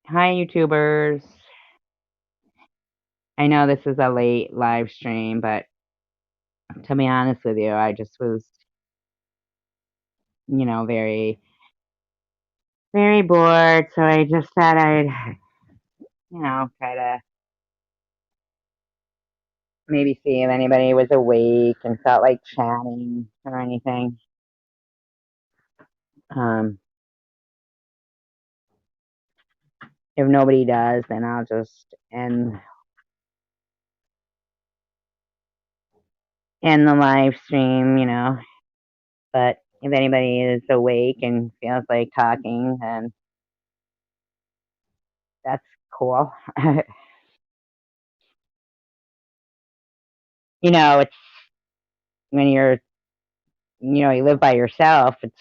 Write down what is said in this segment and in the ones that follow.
Hi, YouTubers. I know this is a late live stream, but to be honest with you, I just was, very, very bored. So I just thought I'd, try to maybe see if anybody was awake and felt like chatting or anything. Um, if nobody does, then I'll just end the live stream. But if anybody is awake and feels like talking, then that's cool. It's when you live by yourself, it's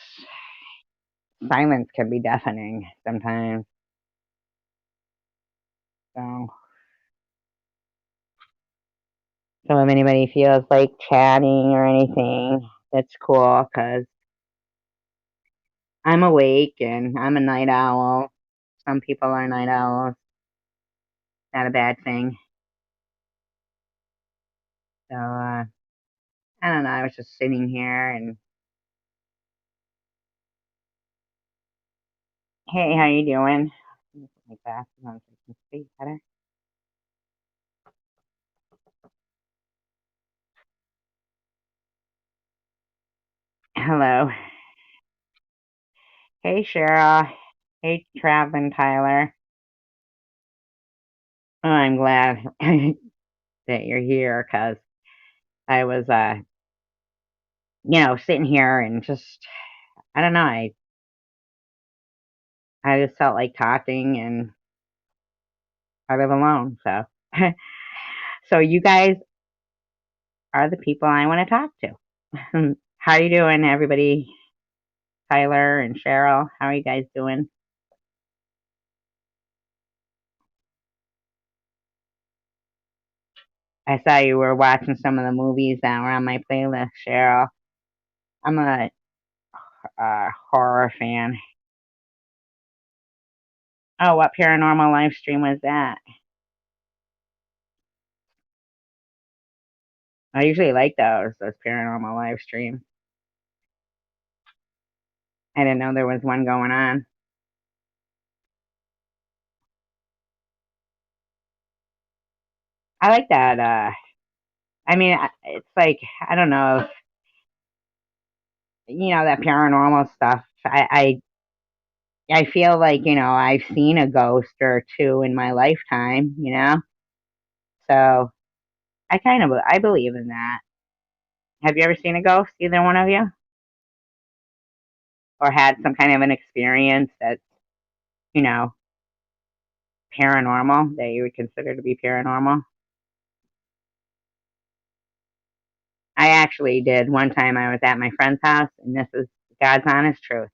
silence can be deafening sometimes. So, so if anybody feels like chatting or anything, that's cool because I'm awake and I'm a night owl. Some people are night owls. Not a bad thing. So, I don't know. I was just sitting here and hey, how you doing? Let me put my glasses on so I can see better. Hello. Hey, Cheryl. Hey, Traveling Tyler. Oh, I'm glad that you're here because I was, sitting here and just, I don't know, I just felt like talking and I live alone. So, so you guys are the people I want to talk to. How you doing, everybody? Tyler and Cheryl, how are you guys doing? I saw you were watching some of the movies that were on my playlist, Cheryl. I'm a horror fan. Oh, what paranormal live stream was that? I usually like those paranormal live streams. I didn't know there was one going on. I like that. I mean, it's like I don't know if that paranormal stuff. I feel like I've seen a ghost or two in my lifetime. So I believe in that. Have you ever seen a ghost, either one of you, or had some kind of an experience that's you know paranormal that you would consider to be paranormal? I actually did one time. I was at my friend's house, and this is God's honest truth.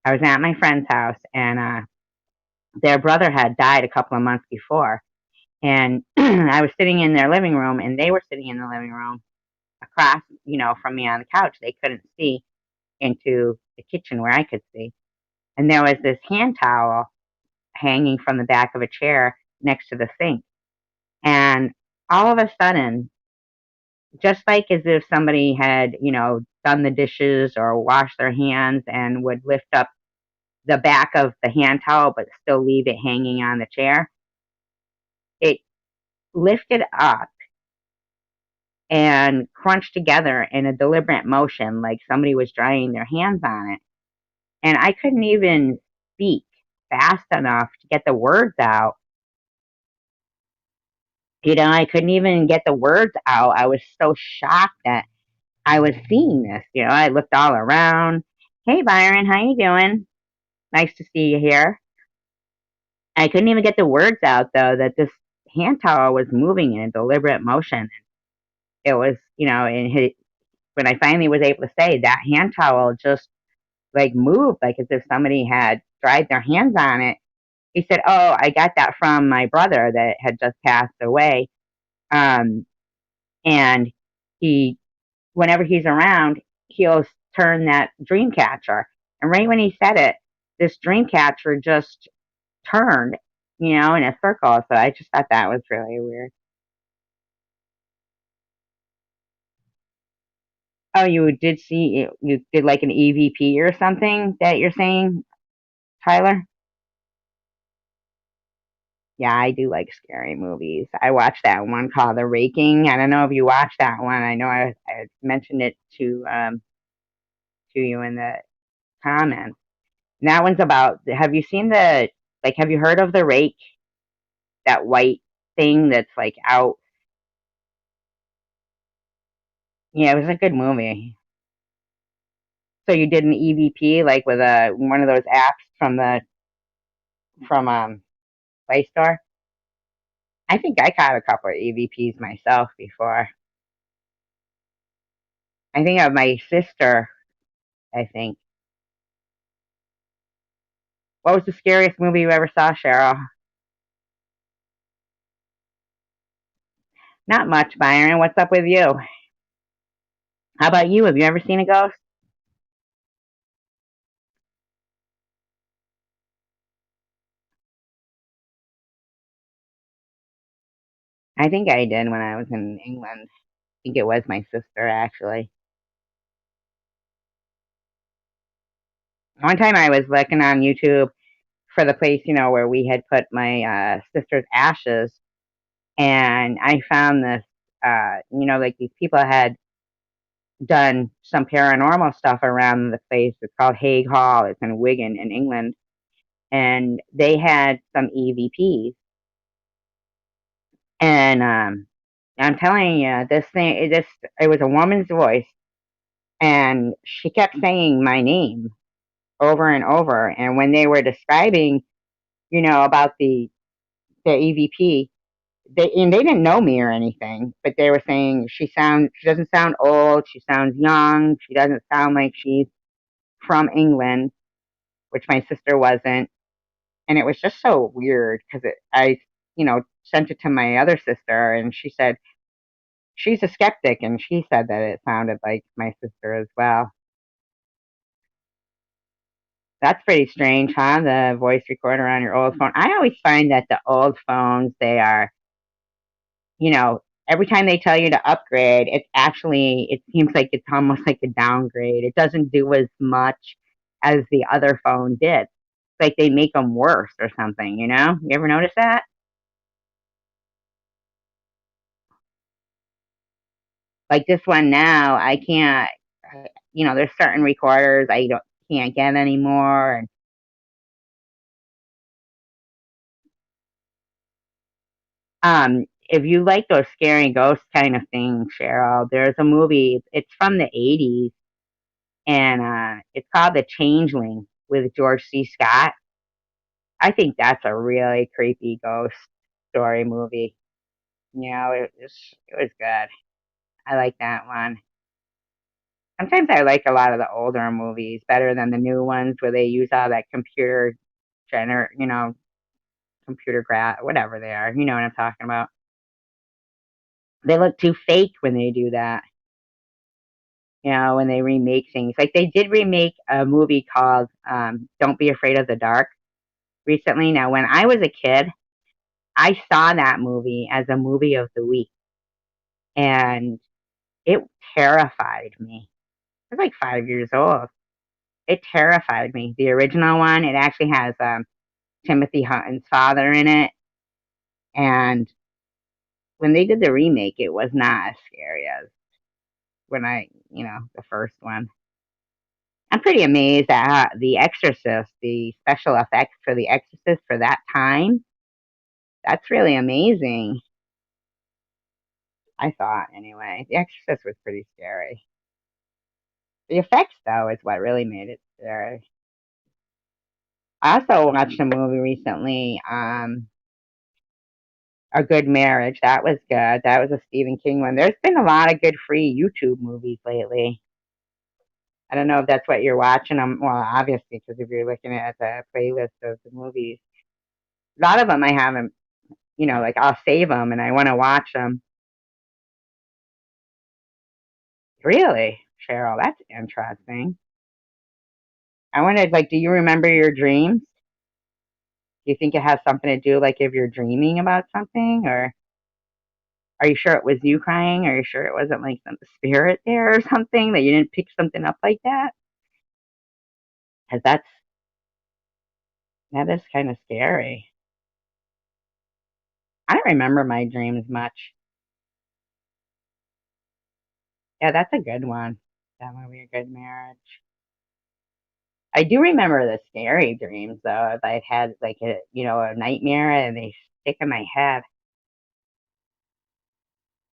I was at my friend's house, and their brother had died a couple of months before, and I was sitting in their living room, and they were sitting in the living room across, from me on the couch. They couldn't see into the kitchen where I could see. And there was this hand towel hanging from the back of a chair next to the sink. And all of a sudden, just like as if somebody had, done the dishes or washed their hands and would lift up the back of the hand towel but still leave it hanging on the chair, it lifted up and crunched together in a deliberate motion like somebody was drying their hands on it. And I couldn't even speak fast enough to get the words out. I couldn't even get the words out. I was so shocked that I was seeing this. I looked all around. Hey, Byron, how you doing? Nice to see you here. I couldn't even get the words out, though, that this hand towel was moving in a deliberate motion. It was, when I finally was able to say that hand towel just like moved, like as if somebody had dried their hands on it. He said, "Oh, I got that from my brother that had just passed away." Um, and he, whenever he's around, he'll turn that dream catcher. And right when he said it, this dream catcher just turned, in a circle. So I just thought that was really weird. Oh, you did like an EVP or something that you're saying, Tyler? Yeah, I do like scary movies. I watched that one called The Raking. I don't know if you watched that one. I know I mentioned it to you in the comments. And that one's about. Have you seen have you heard of The Rake? That white thing that's like out. Yeah, it was a good movie. So you did an EVP like with a one of those apps from Play Store. I think I caught a couple of EVPs myself before. I think of my sister. I think. What was the scariest movie you ever saw, Cheryl? Not much, Byron. What's up with you? How about you? Have you ever seen a ghost? I think I did when I was in England. I think it was my sister, actually. One time I was looking on YouTube for the place, where we had put my sister's ashes, and I found this, like these people had done some paranormal stuff around the place. It's called Hague Hall. It's in Wigan in England, and they had some EVPs. And I'm telling you, it was a woman's voice, and she kept saying my name over and over. And when they were describing, about the EVP, they didn't know me or anything, but they were saying she doesn't sound old, she sounds young, she doesn't sound like she's from England, which my sister wasn't. And it was just so weird because I sent it to my other sister, and she said she's a skeptic, and she said that it sounded like my sister as well. That's pretty strange, huh? The voice recorder on your old phone. I always find that the old phones, they are, you know, every time they tell you to upgrade, it seems like it's almost like a downgrade. It doesn't do as much as the other phone did. It's like they make them worse or something, you know? You ever notice that? Like this one now, I can't, there's certain recorders I don't can't get anymore. And if you like those scary ghost kind of things, Cheryl, there's a movie. It's from the '80s, and it's called The Changeling with George C. Scott. I think that's a really creepy ghost story movie. It was good. I like that one. Sometimes I like a lot of the older movies better than the new ones where they use all that gener, you know, whatever they are. You know what I'm talking about. They look too fake when they do that. When they remake things. Like they did remake a movie called Don't Be Afraid of the Dark recently. Now, when I was a kid, I saw that movie as a movie of the week, and it terrified me. I was like 5 years old. It terrified me. The original one, it actually has Timothy Hutton's father in it, and when they did the remake, it was not as scary as the first one. I'm pretty amazed at how The Exorcist, the special effects for The Exorcist for that time. That's really amazing. I thought, anyway. The Exorcist was pretty scary. The effects, though, is what really made it scary. I also watched a movie recently, A Good Marriage. That was good. That was a Stephen King one. There's been a lot of good free YouTube movies lately. I don't know if that's what you're watching. Well, obviously, because if you're looking at the playlist of the movies, a lot of them I haven't, like I'll save them and I want to watch them. Really, Cheryl, that's interesting. I wanted, like, do you remember your dreams? Do you think it has something to do, like, if you're dreaming about something, or are you sure it was you crying? Are you sure it wasn't, like, some spirit there or something, that you didn't pick something up like that? 'Cause that is kinda scary. I don't remember my dreams much. Yeah, that's a good one. That movie, A Good Marriage. I do remember the scary dreams, though, if I'd had, like, a nightmare and they stick in my head.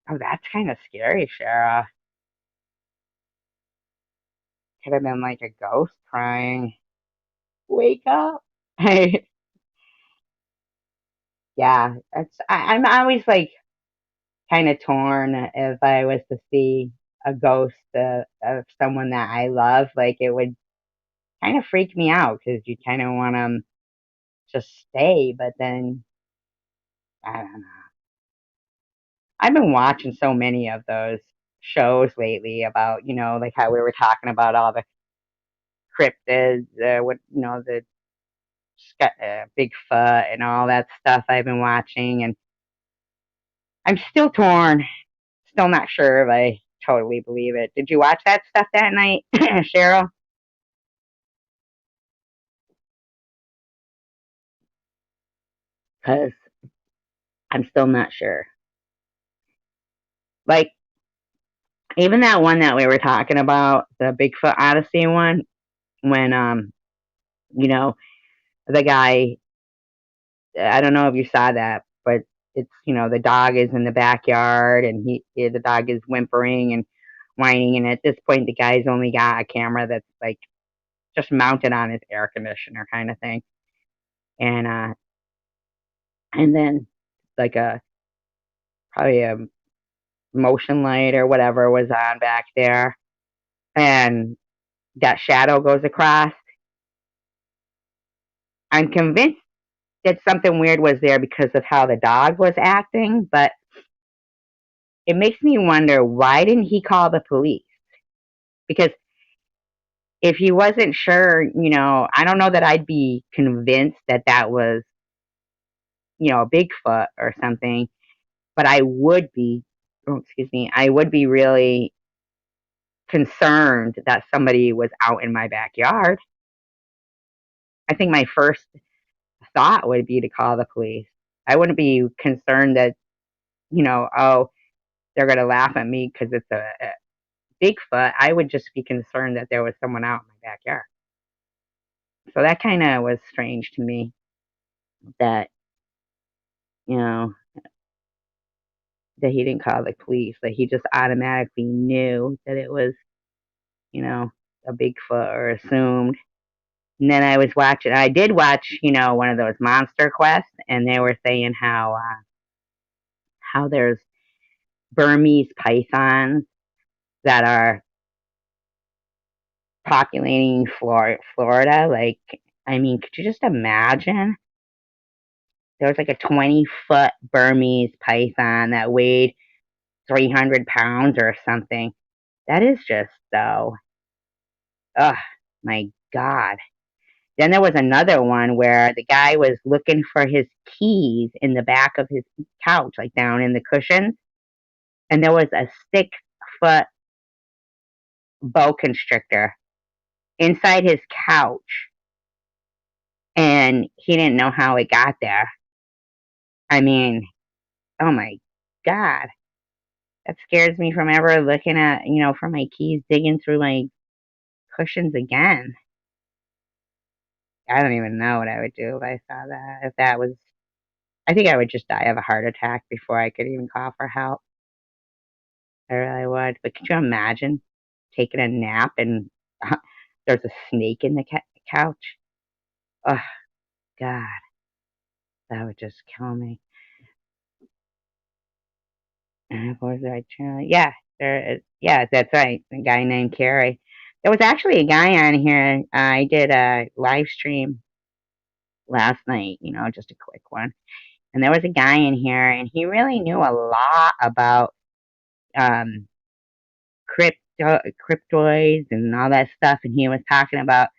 Oh, that's kinda scary, Shara. Could have been, like, a ghost crying, "Wake up." Yeah, I'm always, like, kinda torn if I was to see a ghost, of someone that I love, like, it would kinda freak me out because you kinda want 'em to stay, but then I don't know. I've been watching so many of those shows lately about, like how we were talking about all the cryptids, the Bigfoot and all that stuff I've been watching, and I'm still torn. Still not sure if I totally believe it. Did you watch that stuff that night, Cheryl? Because I'm still not sure. Like, even that one that we were talking about, the Bigfoot Odyssey one, when, you know, the guy, I don't know if you saw that, but the dog is in the backyard and the dog is whimpering and whining. And at this point, the guy's only got a camera that's like just mounted on his air conditioner kind of thing. And, and then like probably a motion light or whatever was on back there. And that shadow goes across. I'm convinced that something weird was there because of how the dog was acting, but it makes me wonder, why didn't he call the police? Because if he wasn't sure, I don't know that I'd be convinced that that was, a Bigfoot or something, but I would be, oh, excuse me, I would be really concerned that somebody was out in my backyard. I think my first thought would be to call the police. I wouldn't be concerned that, oh, they're going to laugh at me because it's a Bigfoot. I would just be concerned that there was someone out in my backyard. So that kind of was strange to me that, you know, that he didn't call the police, that he just automatically knew that it was, you know, a Bigfoot, or assumed. And then I did watch, one of those Monster Quests, and they were saying how there's Burmese pythons that are populating Florida. Like, I mean, could you just imagine? There was like a 20-foot Burmese python that weighed 300 pounds or something. That is just so, ugh, my God. Then there was another one where the guy was looking for his keys in the back of his couch, like down in the cushions. And there was a 6-foot boa constrictor inside his couch. And he didn't know how it got there. I mean, oh my God. That scares me from ever looking at, for my keys, digging through my cushions again. I don't even know what I would do if I saw that. If that was, I think I would just die of a heart attack before I could even call for help. I really would. But could you imagine taking a nap and there's a snake in the couch? Oh, God, that would just kill me. What was I trying? Yeah, there is. Yeah, that's right. A guy named Carrie. There was actually a guy on here. I did a live stream last night, just a quick one. And there was a guy in here, and he really knew a lot about um, cryptoids and all that stuff. And he was talking about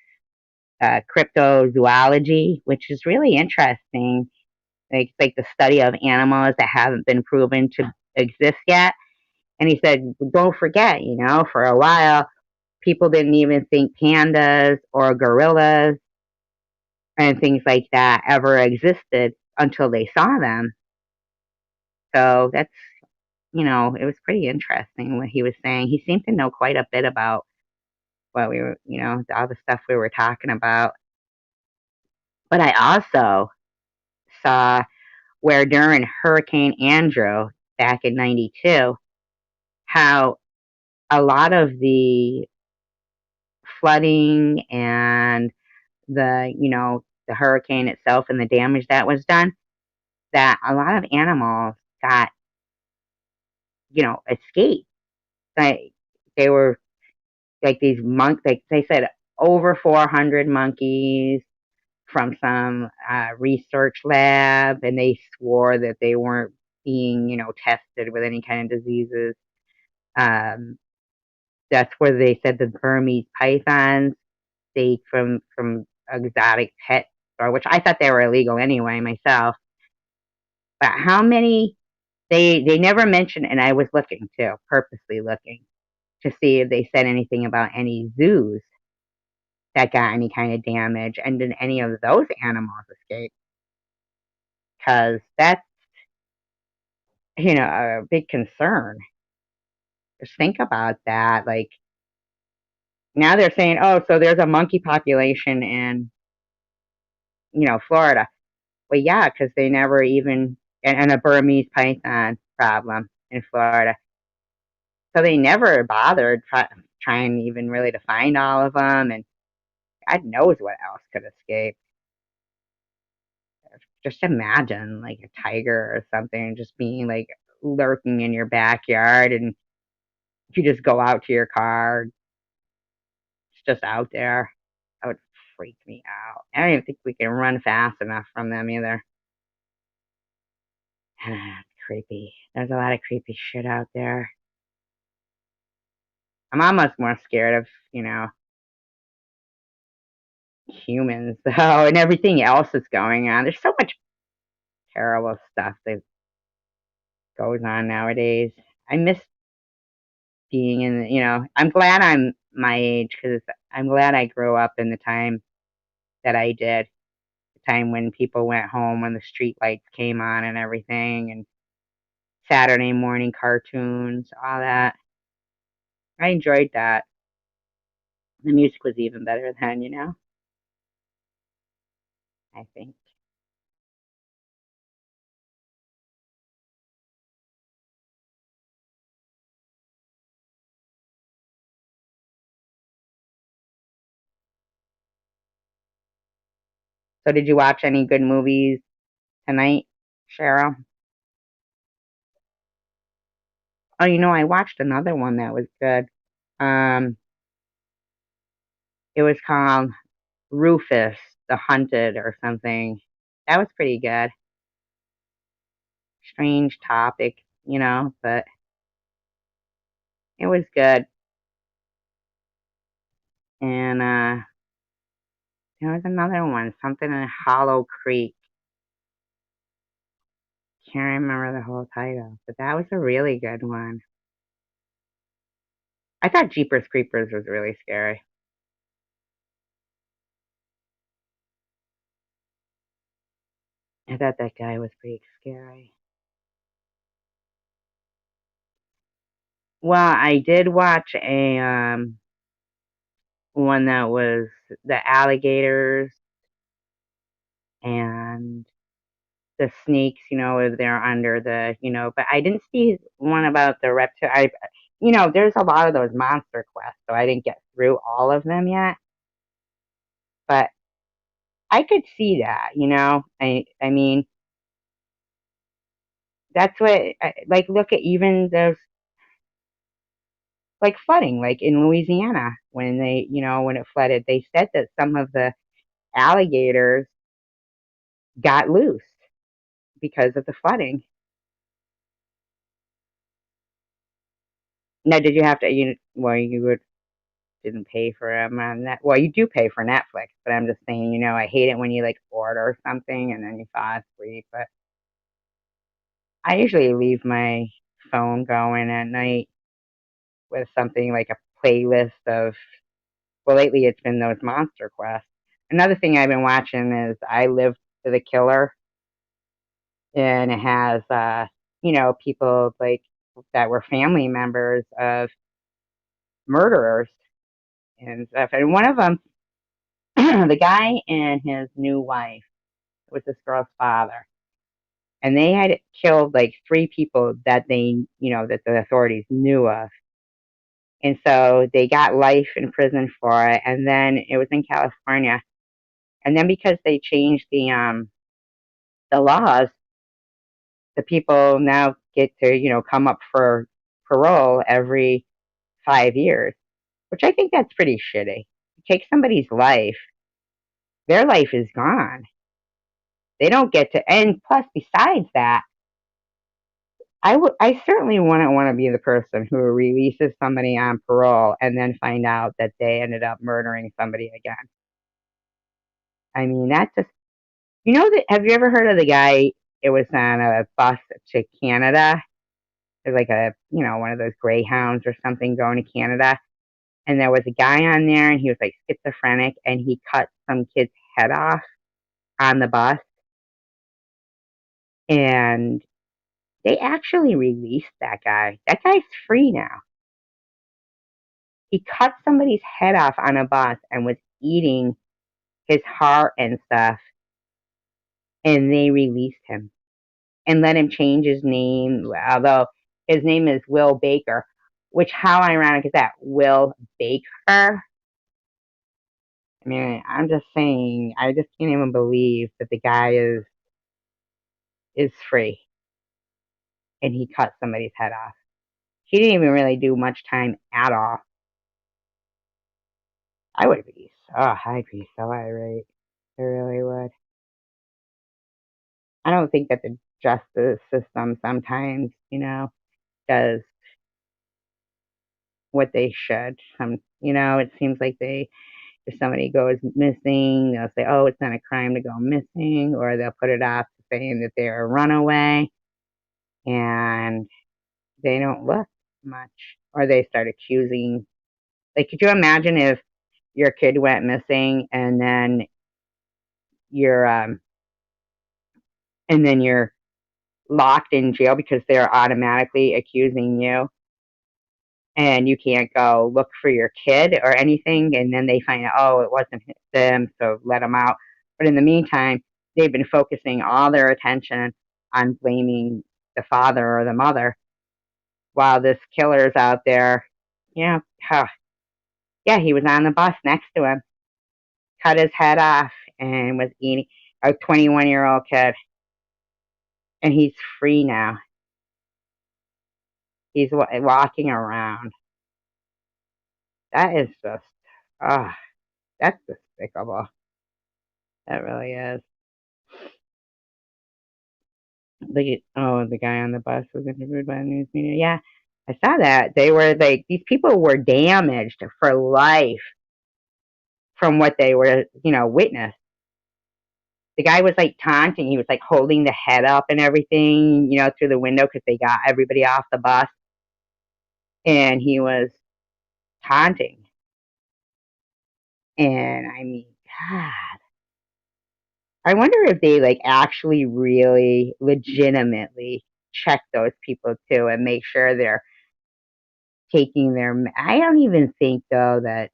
cryptozoology, which is really interesting. Like the study of animals that haven't been proven to exist yet. And he said, don't forget, for a while, people didn't even think pandas or gorillas and things like that ever existed until they saw them. So it was pretty interesting what he was saying. He seemed to know quite a bit about what we were, all the stuff we were talking about. But I also saw where during Hurricane Andrew back in 92, how a lot of the flooding and the hurricane itself and the damage that was done, that a lot of animals got, escaped. Like they were like these like they said over 400 monkeys from some research lab, and they swore that they weren't being, tested with any kind of diseases. Um, that's where they said the Burmese pythons stayed from exotic pet store, which I thought they were illegal anyway myself. But how many they never mentioned, and I was looking too, purposely looking to see if they said anything about any zoos that got any kind of damage, and did any of those animals escape? Because that's a big concern. Just think about that. Like now they're saying, oh, so there's a monkey population in Florida. Well, yeah, because they never even and a Burmese python problem in Florida. So they never bothered trying even really to find all of them, and God knows what else could escape. Just imagine like a tiger or something just being like lurking in your backyard, and if you just go out to your car, it's just out there. That would freak me out. I don't even think we can run fast enough from them either. Creepy. There's a lot of creepy shit out there. I'm almost more scared of, humans though, and everything else that's going on. There's so much terrible stuff that goes on nowadays. I miss being in, I'm glad I'm my age because I'm glad I grew up in the time that I did. The time when people went home, when the street lights came on and everything, and Saturday morning cartoons, all that. I enjoyed that. The music was even better then, I think. So did you watch any good movies tonight, Cheryl? Oh, I watched another one that was good. Um, it was called Rufus the Hunted or something. That was pretty good. Strange topic, but it was good. And there was another one, something in Hollow Creek. Can't remember the whole title, but that was a really good one. I thought Jeepers Creepers was really scary. I thought that guy was pretty scary. Well, I did watch a one that was the alligators and the snakes, if they're under the, but I didn't see one about the reptile. There's a lot of those monster quests, so I didn't get through all of them yet. But I could see that, I mean, that's what, like, look at even those, like flooding, like in Louisiana, when when it flooded, they said that some of the alligators got loose because of the flooding. Now, did you have to, well, you would, didn't pay for them on that. Well, you do pay for Netflix, but I'm just saying, I hate it when you like order something and then you fall asleep. But I usually leave my phone going at night with something like a playlist of. Well, lately it's been those Monster Quests. Another thing I've been watching is I Live for the Killer, and it has people like that were family members of murderers and stuff. And one of them, the guy and his new wife was this girl's father, and they had killed like three people that that the authorities knew of. And so they got life in prison for it, and then it was in California. And then because they changed the laws, the people now get to come up for parole every 5 years, which I think that's pretty shitty. You take somebody's life, their life is gone. They don't get to. And plus, besides that, I certainly wouldn't want to be the person who releases somebody on parole and then find out that they ended up murdering somebody again. I mean, that's just, that. Have you ever heard of the guy? It was on a bus to Canada. There's like one of those Greyhounds or something going to Canada. And there was a guy on there and he was like schizophrenic and he cut some kid's head off on the bus. And they actually released that guy. That guy's free now. He cut somebody's head off on a bus and was eating his heart and stuff. And they released him and let him change his name. Although his name is Will Baker, which how ironic is that? Will Baker? I mean, I'm just saying, I just can't even believe that the guy is free and he cut somebody's head off. He didn't even really do much time at all. I'd be so irate. I really would. I don't think that the justice system sometimes, does what they should. It seems like if somebody goes missing, they'll say, oh, it's not a crime to go missing, or they'll put it off saying that they're a runaway, and they don't look much, or they start accusing. Like, could you imagine if your kid went missing and then you're locked in jail because they're automatically accusing you and you can't go look for your kid or anything, and then they find out, oh, it wasn't them, so let them out. But in the meantime, they've been focusing all their attention on blaming the father or the mother while this killer's out there. Yeah, he was on the bus next to him, cut his head off, and was eating a 21-year-old kid. And he's free now. He's walking around. That is just, that's despicable. That really is. The guy on the bus was interviewed by the news media. Yeah, I saw that. They were like, these people were damaged for life from what they were, witnessed. The guy was like taunting. He was like holding the head up and everything, through the window because they got everybody off the bus. And he was taunting. And I mean, God. I wonder if they like actually really legitimately check those people too and make sure they're taking I don't even think though that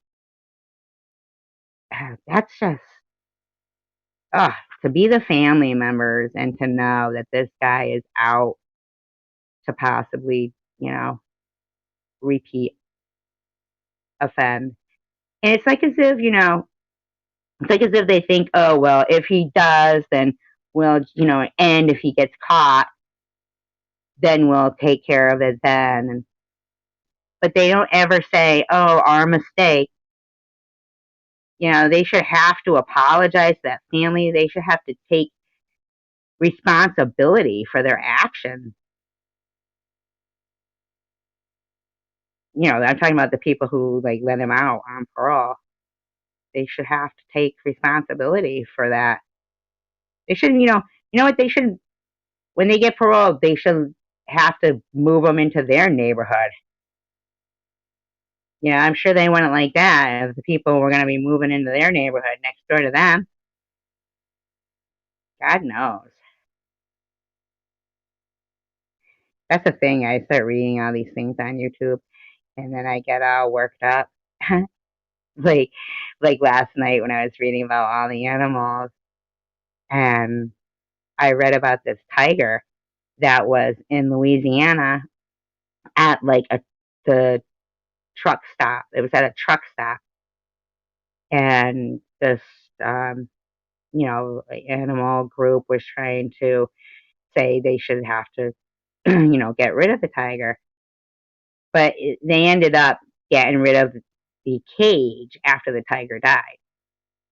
that's just to be the family members and to know that this guy is out to possibly, repeat offend. And it's like as if, it's like as if they think, oh, well, if he does, then we'll, and if he gets caught, then we'll take care of it then. But they don't ever say, oh, our mistake. They should have to apologize to that family. They should have to take responsibility for their actions. I'm talking about the people who like let him out on parole. They should have to take responsibility for that. They shouldn't, you know what they should, when they get paroled, they should have to move them into their neighborhood. I'm sure they wouldn't like that if the people were going to be moving into their neighborhood next door to them. God knows. That's the thing. I start reading all these things on YouTube, and then I get all worked up. like, like last night when I was reading about all the animals, and I read about this tiger that was in Louisiana at like the truck stop. It was at a truck stop, and this um, animal group was trying to say they should have to, get rid of the tiger, but they ended up getting rid of the cage after the tiger died.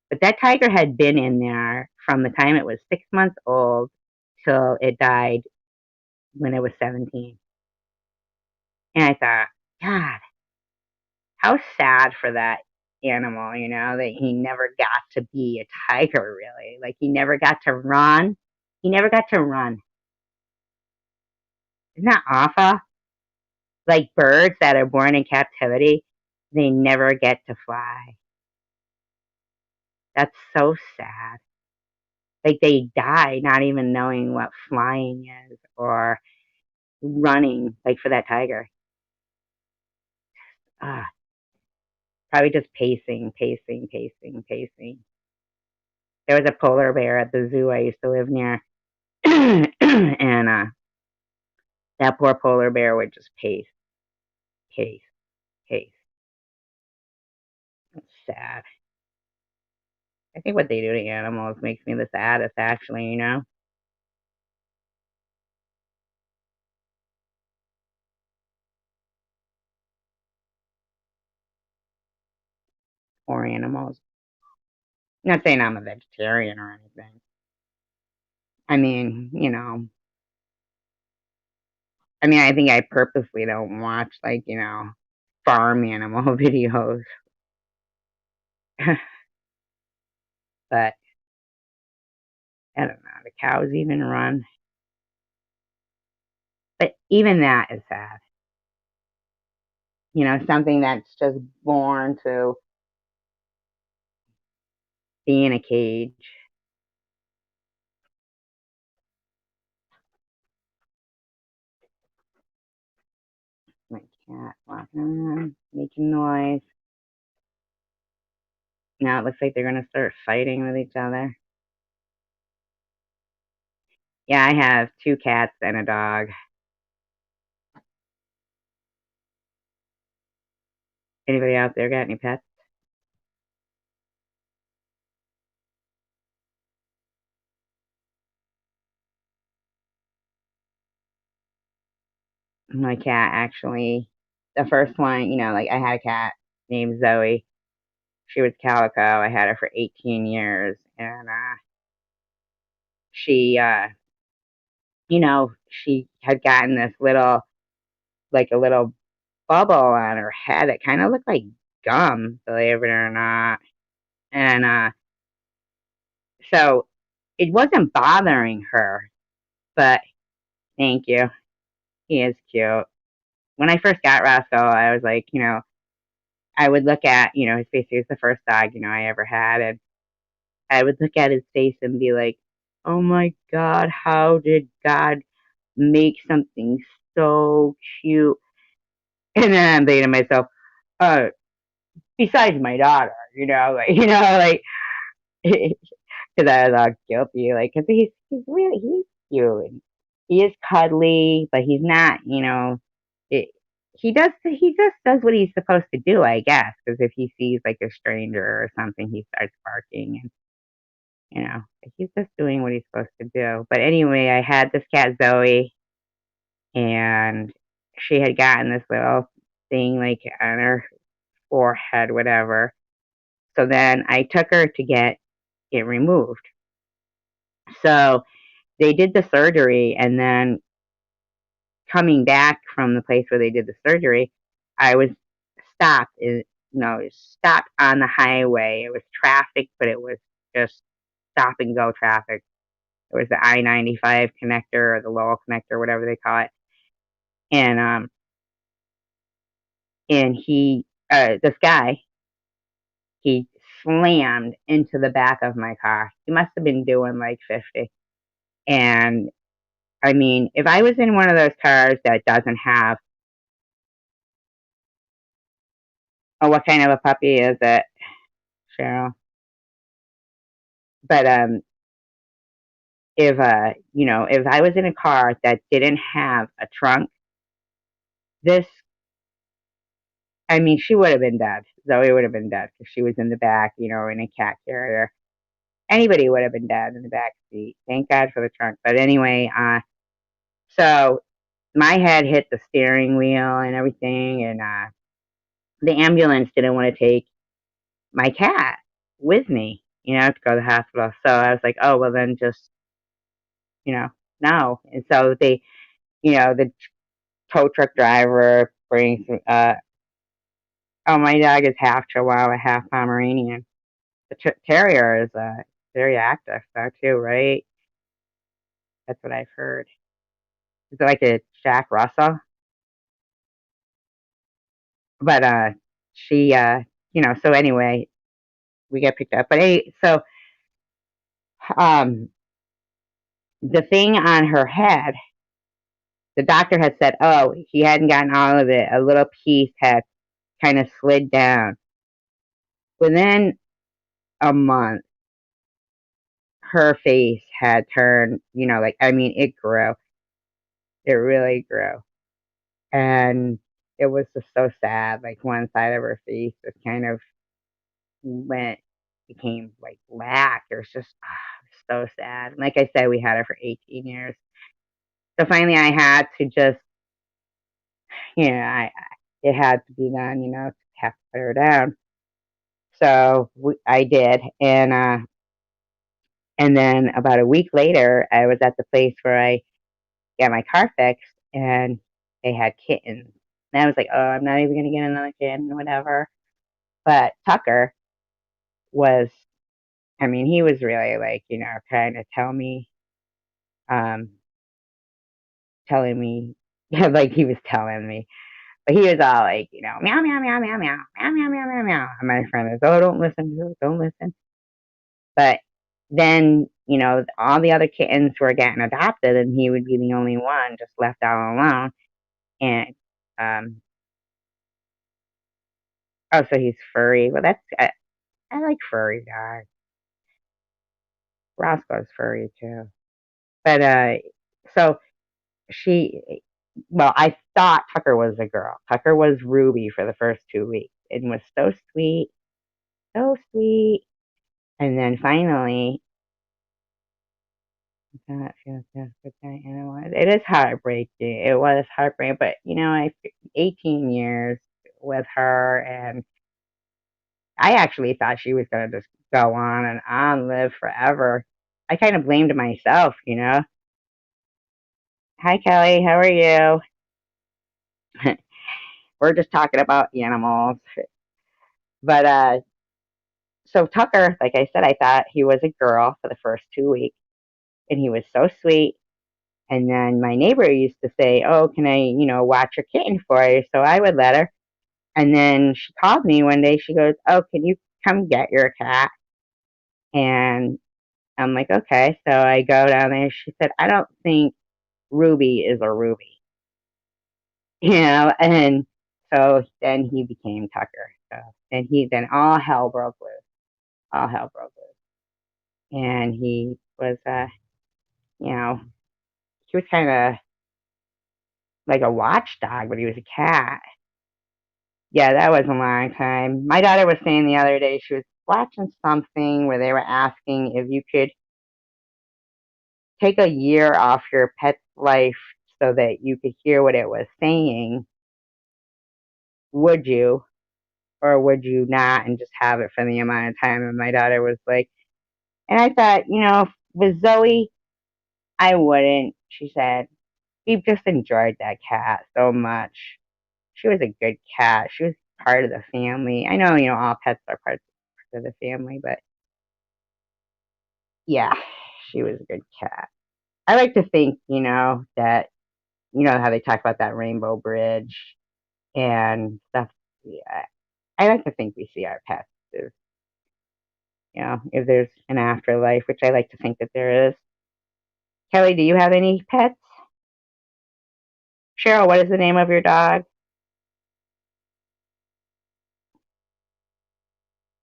But that tiger had been in there from the time it was 6 months old till it died when it was 17. And I thought, God, how sad for that animal, that he never got to be a tiger, really. Like, he never got to run. He never got to run. Isn't that awful? Like birds that are born in captivity, they never get to fly. That's so sad. Like, they die not even knowing what flying is or running, like for that tiger. Ah, probably just pacing, pacing, pacing, pacing. There was a polar bear at the zoo I used to live near, and that poor polar bear would just pace, pace, pace. It's sad. I think what they do to animals makes me the saddest, actually. Poor animals. I'm not saying I'm a vegetarian or anything. I mean, I think I purposely don't watch, like, farm animal videos. But I don't know. The cows even run. But even that is sad. Something that's just born to be in a cage. My cat walking around, making noise. Now it looks like they're going to start fighting with each other. Yeah, I have 2 cats and a dog. Anybody out there got any pets? My cat actually, the first one, like I had a cat named Zoe. She was calico. I had her for 18 years, and she, she had gotten this little, like a little bubble on her head that kind of looked like gum, believe it or not. And so it wasn't bothering her, but thank you. He is cute. When I first got Roscoe, I was like, I would look at, his face. He was the first dog, I ever had. And I would look at his face and be like, oh my God, how did God make something so cute? And then I'm thinking to myself, uh, besides my daughter, like, because I was all guilty, like, because he's cute. And he is cuddly, but he's not, it, he just does what he's supposed to do, I guess, because if he sees like a stranger or something, he starts barking, and he's just doing what he's supposed to do. But anyway, I had this cat Zoe, and she had gotten this little thing like on her forehead, whatever. So then I took her to get it removed. So they did the surgery, and then coming back from the place where they did the surgery, I was stopped, stopped on the highway. It was traffic, but it was just stop and go traffic. It was the I-95 connector or the Lowell connector, whatever they call it. And this guy, he slammed into the back of my car. He must have been doing like 50. And I mean, if I was in one of those cars that doesn't have, oh, what kind of a puppy is it, Cheryl? But if I was in a car that didn't have a trunk, this, I mean, she would have been dead. Zoe would have been dead because she was in the back, in a cat carrier. Anybody would have been dead in the back seat. Thank God for the trunk. But anyway, so my head hit the steering wheel and everything, and the ambulance didn't want to take my cat with me, to go to the hospital. So I was like, oh, well, then just, no. And so the tow truck driver brings, oh, my dog is half Chihuahua, half Pomeranian. The terrier is very active, though, too, right? That's what I've heard. Is it like a Jack Russell? But she, so anyway, we get picked up. But so the thing on her head, the doctor had said, oh, he hadn't gotten all of it. A little piece had kind of slid down. Within a month, her face had turned, it grew. It really grew. And it was just so sad. Like one side of her face just kind of became like black. It was just so sad. And like I said, we had her for 18 years. So finally I had to just, it had to be done, have to put her down. So I did. And then about a week later, I was at the place where I got my car fixed, and they had kittens. And I was like, oh, I'm not even going to get another kitten, whatever. But Tucker was, I mean, he was really like, trying to telling me, like he was telling me. But he was all like, meow, meow, meow, meow, meow, meow, meow, meow, meow, meow. And my friend was, oh, don't listen, don't listen. But then, all the other kittens were getting adopted, and he would be the only one just left all alone. And, oh, so he's furry. Well, I like furry dogs. Roscoe's furry too. But, so I thought Tucker was a girl. Tucker was Ruby for the first 2 weeks and was so sweet, so sweet. And then finally, it is heartbreaking. It was heartbreaking, but 18 years with her, and I actually thought she was gonna just go on and on, live forever. I kind of blamed myself. Hi, Kelly. How are you? We're just talking about animals. But so Tucker, like I said, I thought he was a girl for the first 2 weeks, and he was so sweet. And then my neighbor used to say, oh, can I, watch your kitten for you? So I would let her. And then she called me one day. She goes, oh, can you come get your cat? And I'm like, okay. So I go down there. She said, I don't think Ruby is a Ruby. And so then he became Tucker. So, and then all hell broke loose. All hell broke loose. And he was, he was kind of like a watchdog, but he was a cat. Yeah, that was a long time. My daughter was saying the other day, she was watching something where they were asking if you could take a year off your pet's life so that you could hear what it was saying. Would you, or would you not, and just have it for the amount of time? And my daughter was like, and I thought, with Zoe, I wouldn't. She said, we've just enjoyed that cat so much. She was a good cat. She was part of the family. I know, all pets are parts of the family, but yeah, she was a good cat. I like to think, that how they talk about that Rainbow Bridge and stuff. Yeah, I like to think we see our pets as, if there's an afterlife, which I like to think that there is. Kelly, do you have any pets? Cheryl, what is the name of your dog?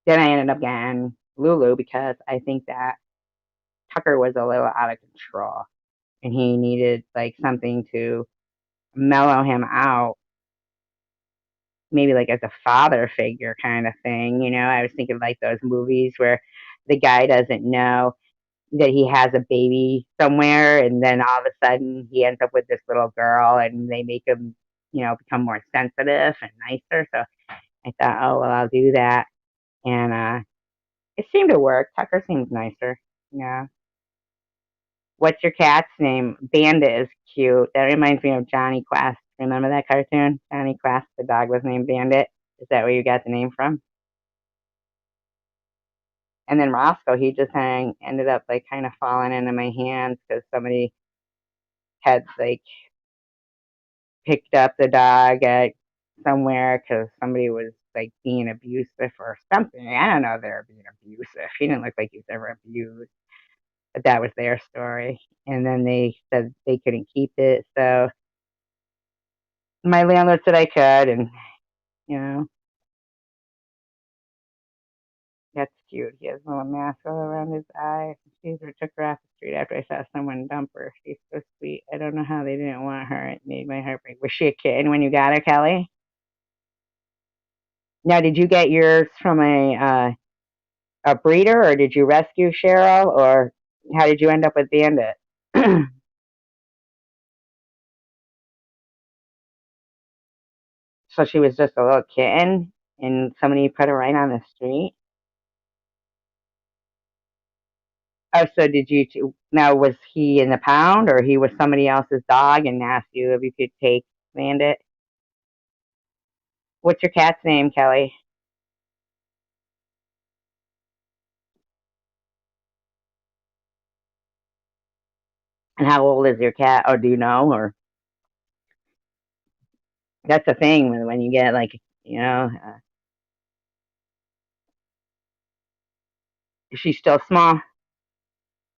Then I ended up getting Lulu because I think that Tucker was a little out of control and he needed like something to mellow him out, maybe like as a father figure kind of thing. I was thinking like those movies where the guy doesn't know that he has a baby somewhere and then all of a sudden he ends up with this little girl and they make him, become more sensitive and nicer. So I thought, oh, well, I'll do that. And it seemed to work. Tucker seems nicer. Yeah. What's your cat's name? Bandit is cute. That reminds me of Johnny Quest. Remember that cartoon? Johnny Quest, the dog was named Bandit. Is that where you got the name from? And then Roscoe, he just ended up like kind of falling into my hands because somebody had like picked up the dog at somewhere because somebody was like being abusive or something. I don't know if they were being abusive. He didn't look like he was ever abused, but that was their story. And then they said they couldn't keep it, so my landlord said I could, and you know that's cute. He has a little mask all around his eye. Caesar took her off the street after I saw someone dump her. She's so sweet. I don't know how they didn't want her. It made my heart break. Was she a kitten when you got her, Kelly? Now, did you get yours from a breeder, or did you rescue Cheryl, or how did you end up with Bandit? So she was just a little kitten, and somebody put her right on the street. Oh, so did you two? Now, was he in the pound, or he was somebody else's dog and asked you if you could take Bandit? What's your cat's name, Kelly? And how old is your cat? Or do you know? Or that's the thing when you get like, is she still small?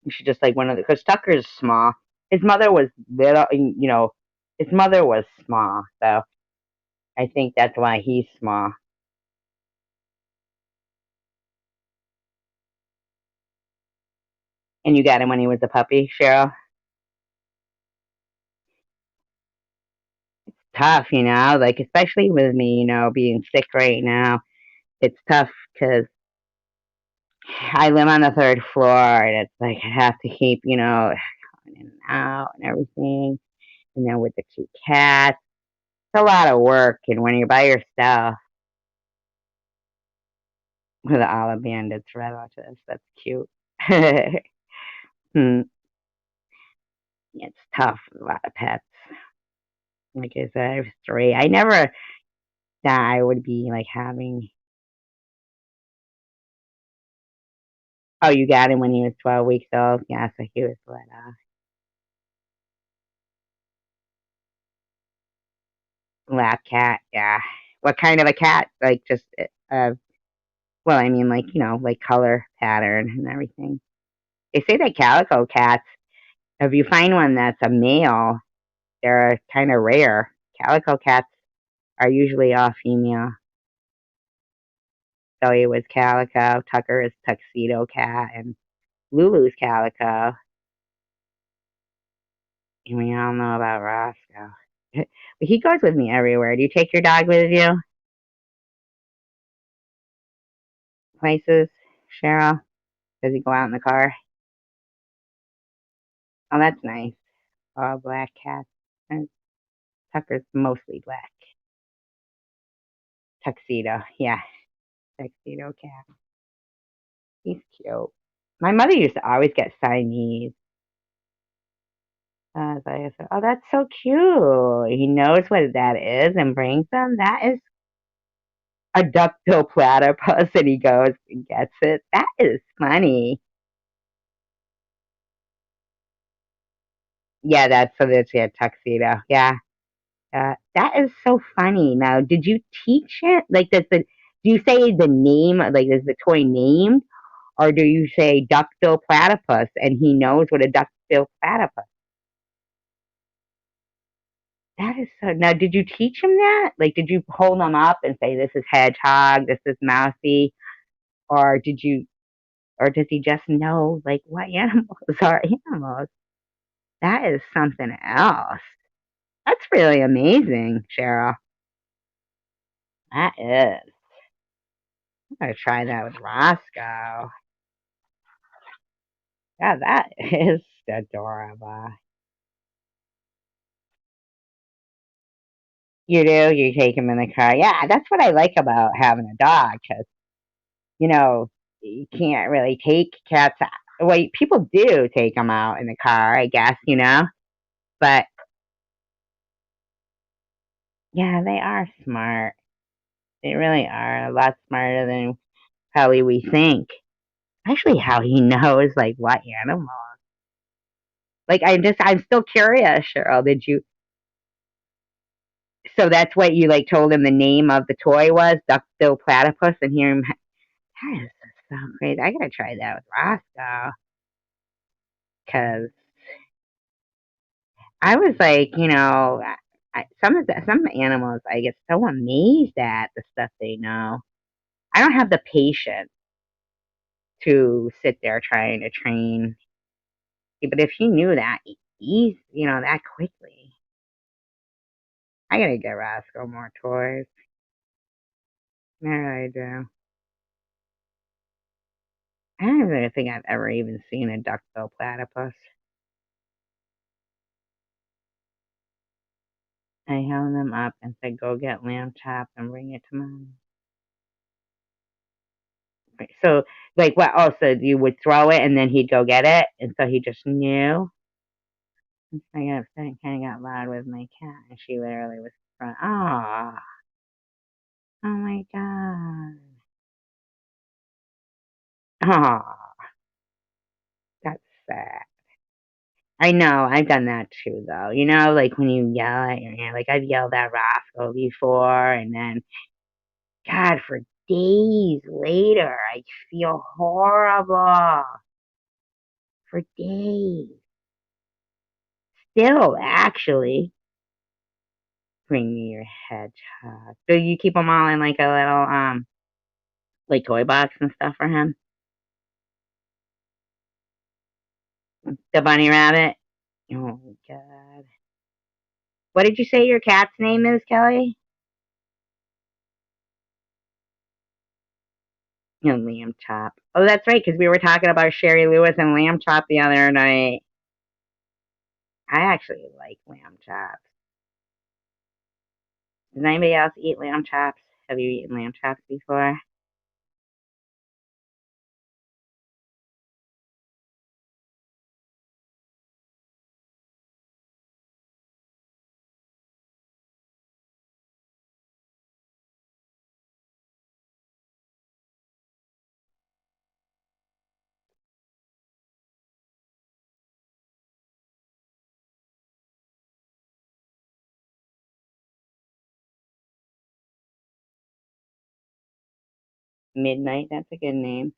Is she just like one of the? Because Tucker's small. His mother was little. His mother was small, so I think that's why he's small. And you got him when he was a puppy, Cheryl. Tough, like especially with me, being sick right now. It's tough because I live on the third floor, and it's like I have to keep, going in and out and everything. And then with the two cats, it's a lot of work. And when you're by yourself with the olive bandits relatives, that's cute. Hmm, it's tough with a lot of pets. Like I said, I have three. I never thought I would be like having. Oh, you got him when he was 12 weeks old. Yeah, so he was what? Lab cat. Yeah. What kind of a cat? Like just well, I mean, like like color pattern and everything. They say that calico cats, if you find one that's a male, they're kind of rare. Calico cats are usually all female. Zoe was calico, Tucker is tuxedo cat, and Lulu's calico. And we all know about Roscoe. But he goes with me everywhere. Do you take your dog with you places, Cheryl? Does he go out in the car? Oh, that's nice. All black cats. And Tucker's mostly black. Tuxedo. Yeah, tuxedo cat. He's cute. My mother used to always get Siamese. I said, oh, that's so cute. He knows what that is and brings them. That is a ductile platypus, and he goes and gets it. That is funny. Yeah, that's yeah, tuxedo. Yeah, that is so funny. Now, did you teach it? Like, do you say the name? Like, is the toy named, or do you say ductile platypus, and he knows what a ductile platypus? That is so. Now, did you teach him that? Like, did you hold him up and say, "This is hedgehog, this is mousy," or did you, or does he just know like what animals are animals? That is something else. That's really amazing, Cheryl. That is. I'm gonna try that with Roscoe. Yeah, that is adorable. You do? You take him in the car. Yeah, that's what I like about having a dog, because you know you can't really take cats out. Well, people do take them out in the car, I guess, but yeah, they are smart. They really are a lot smarter than probably we think. Actually, how he knows like what animal. Like I'm still curious, Cheryl. Did you? So that's what you like told him the name of the toy was, Duckbill Platypus, and hear him. That is so crazy. I gotta try that with Roscoe, because I was like, some animals I get so amazed at the stuff they know. I don't have the patience to sit there trying to train. But if he knew that, that quickly, I gotta get Roscoe more toys. I really do. I don't even think I've ever even seen a duckbill platypus. I held them up and said, "Go get lamb chop and bring it to mom." Right, so, like, what? Oh, so you would throw it and then he'd go get it, and so he just knew. I got upset and kind of got loud with my cat, and she literally was front. Oh, oh my god. Oh, that's sad. I know, I've done that too, though. Like when you yell at like I've yelled at Roscoe before, and then, God, for days later, I feel horrible. For days. Still, actually. Bring me your hedgehog. So you keep them all in like a little, like toy box and stuff for him? The bunny rabbit? Oh my god. What did you say your cat's name is, Kelly? Lamb chop. Oh, that's right, because we were talking about Sherry Lewis and lamb chop the other night. I actually like lamb chops. Does anybody else eat lamb chops? Have you eaten lamb chops before? Midnight, that's a good name.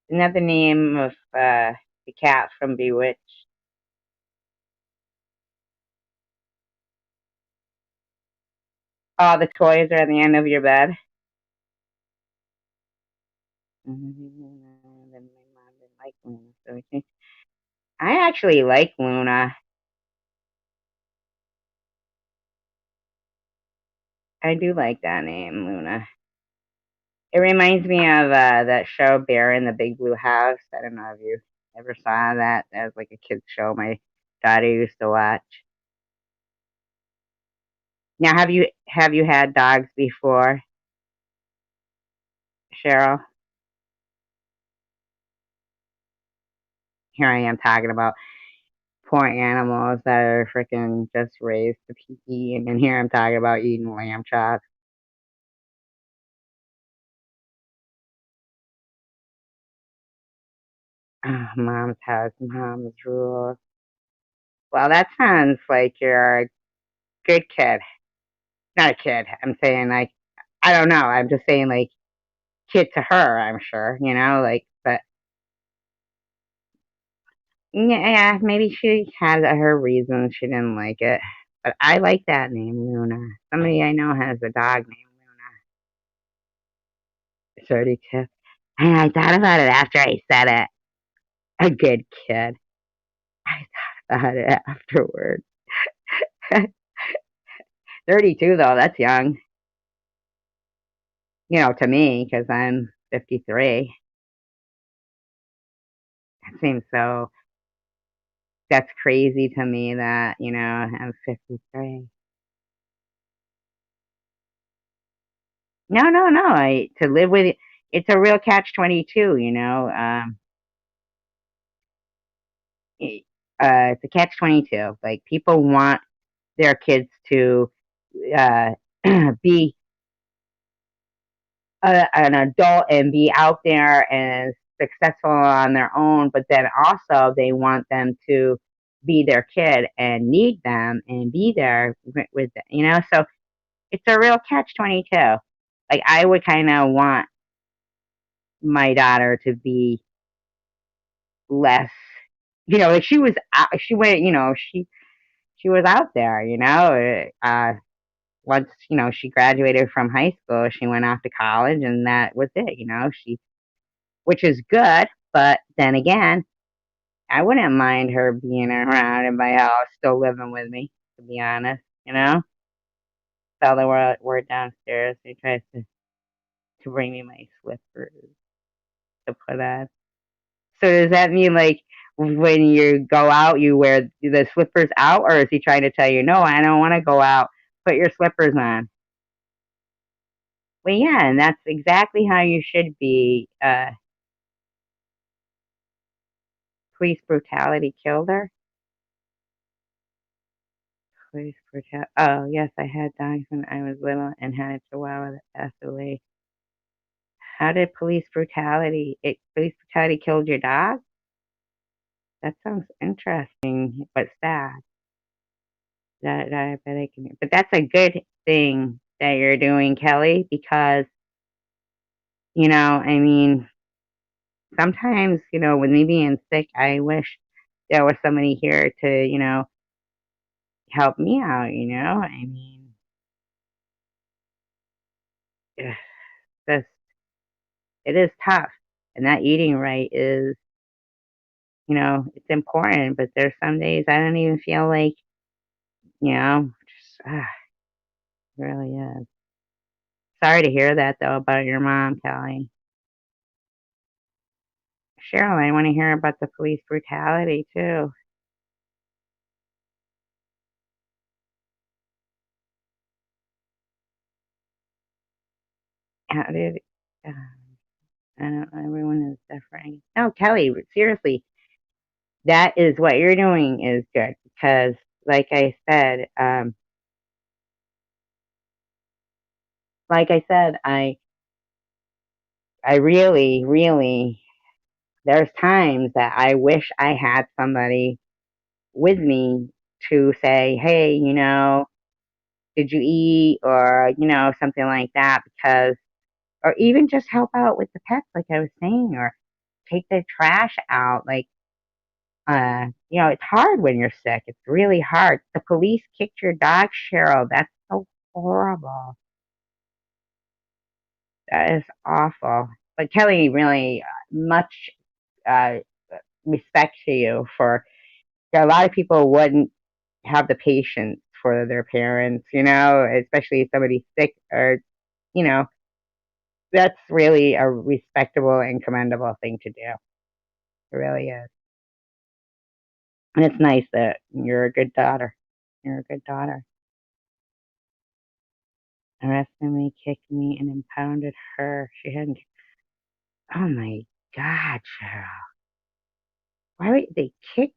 Isn't that the name of the cat from Bewitched? All the toys are at the end of your bed. Then my mom didn't like Luna, I actually like Luna. I do like that name, Luna. It reminds me of that show Bear in the Big Blue House. I don't know if you ever saw that. That was like a kids show my daughter used to watch. Now, have you had dogs before, Cheryl? here I am talking about poor animals that are freaking just raised to pee, and then here I'm talking about eating lamb chops. Oh, mom's house, mom's rules. Well, that sounds like you're a good kid. Not a kid. I'm saying like, I don't know. I'm just saying like kid to her. I'm sure, like, but yeah, maybe she had her reasons she didn't like it. But I like that name, Luna. Somebody I know has a dog named Luna. 32. And I thought about it after I said it. A good kid. I thought about it afterwards. 32 though, that's young. To me, because I'm 53. That seems so, that's crazy to me that, I'm 53. No, no, no. To live with, it's a real catch 22, it's a catch 22. Like people want their kids to uh, be an adult and be out there and successful on their own, but then also they want them to be their kid and need them and be there with them, So it's a real catch 22. Like I would kind of want my daughter to be less, like she was out, she went, she was out there, once, she graduated from high school, she went off to college and that was it, which is good. But then again, I wouldn't mind her being around in my house, still living with me, to be honest, Tell her we're downstairs. He tries to bring me my slippers to put on. So does that mean like when you go out, you wear the slippers out, or is he trying to tell you, no, I don't want to go out. Put your slippers on. Well, yeah, and that's exactly how you should be. Police brutality killed her. Police brutality. Oh, yes, I had dogs when I was little and had a chihuahua that passed away. How did police brutality killed your dog? That sounds interesting, but sad. That I bet I can. But that's a good thing that you're doing, Kelly, because I mean, sometimes with me being sick, I wish there was somebody here to help me out. I mean, ugh, this it is tough, and that eating right is it's important. But there's some days I don't even feel like just it really is. Sorry to hear that though about your mom, Kelly. Cheryl, I want to hear about the police brutality too. How did? Uh, I don't. Everyone is different. No, Kelly, seriously, that is what you're doing is good because, like I said, I really, really, there's times that I wish I had somebody with me to say, hey, did you eat or something like that because or even just help out with the pets like I was saying or take the trash out like it's hard when you're sick. It's really hard. The police kicked your dog, Cheryl. That's so horrible. That is awful. But Kelly, really much uh, respect to you for a lot of people wouldn't have the patience for their parents, especially if somebody's sick or, you know, that's really a respectable and commendable thing to do. It really is. And it's nice that you're a good daughter. You're a good daughter. Arrested me, kicked me, and impounded her. She hadn't. Oh my God, Cheryl. Why would they kick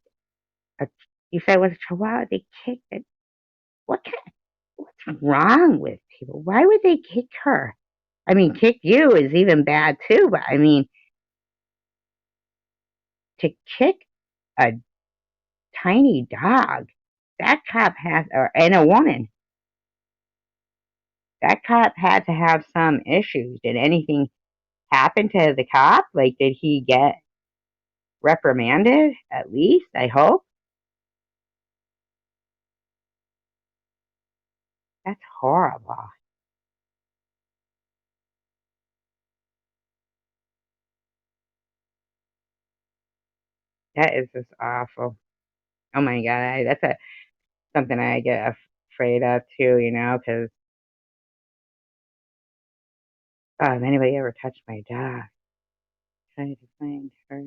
a, you said it was a chihuahua, they kicked it. What kind, what's wrong with people? Why would they kick her? I mean, kick you is even bad too, but I mean, to kick a tiny dog, that cop has, or, and a woman, that cop had to have some issues. Did anything happen to the cop? Like, did he get reprimanded at least? I hope. That's horrible. That is just awful. Oh my God. That's something I get afraid of too, because if anybody ever touched my dog, trying to find her.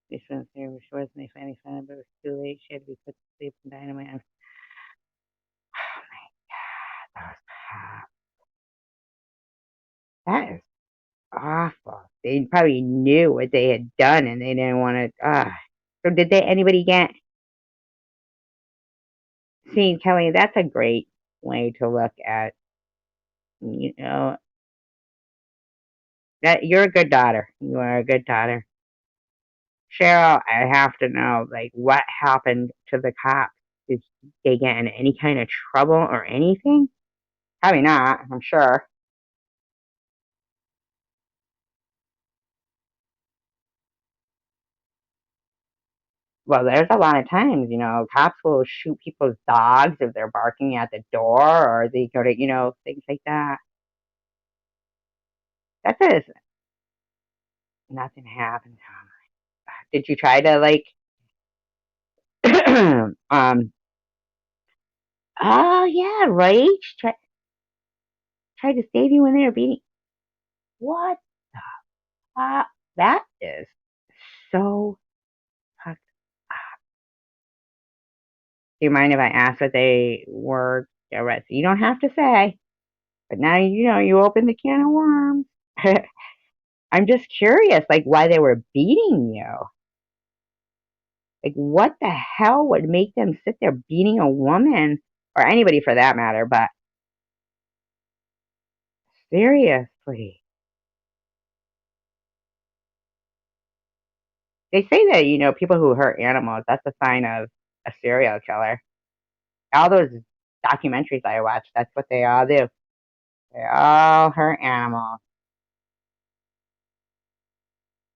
She wasn't there, she wasn't. They finally found her, but it was too late. She had to be put to sleep and dynamite. Oh my God, those cops. That is awful. They probably knew what they had done and they didn't want to. So did anybody get, see, Kelly, that's a great way to look at, you know, that you're a good daughter. You are a good daughter. Cheryl, I have to know, like, what happened to the cops? Did they get in any kind of trouble or anything? Probably not, I'm sure. Well, there's a lot of times, cops will shoot people's dogs if they're barking at the door or they go to, things like that. That's it. Nothing happened to him. Did you try to, like, oh, yeah, right? Tried to save you when they were beating. What? Uh, that is so fucked up. Do you mind if I ask what they were arrested? You don't have to say, but now you open the can of worms. I'm just curious, like, why they were beating you. Like, what the hell would make them sit there beating a woman or anybody for that matter? But seriously, they say that people who hurt animals, that's a sign of a serial killer. All those documentaries I watch, that's what they all do. They all hurt animals.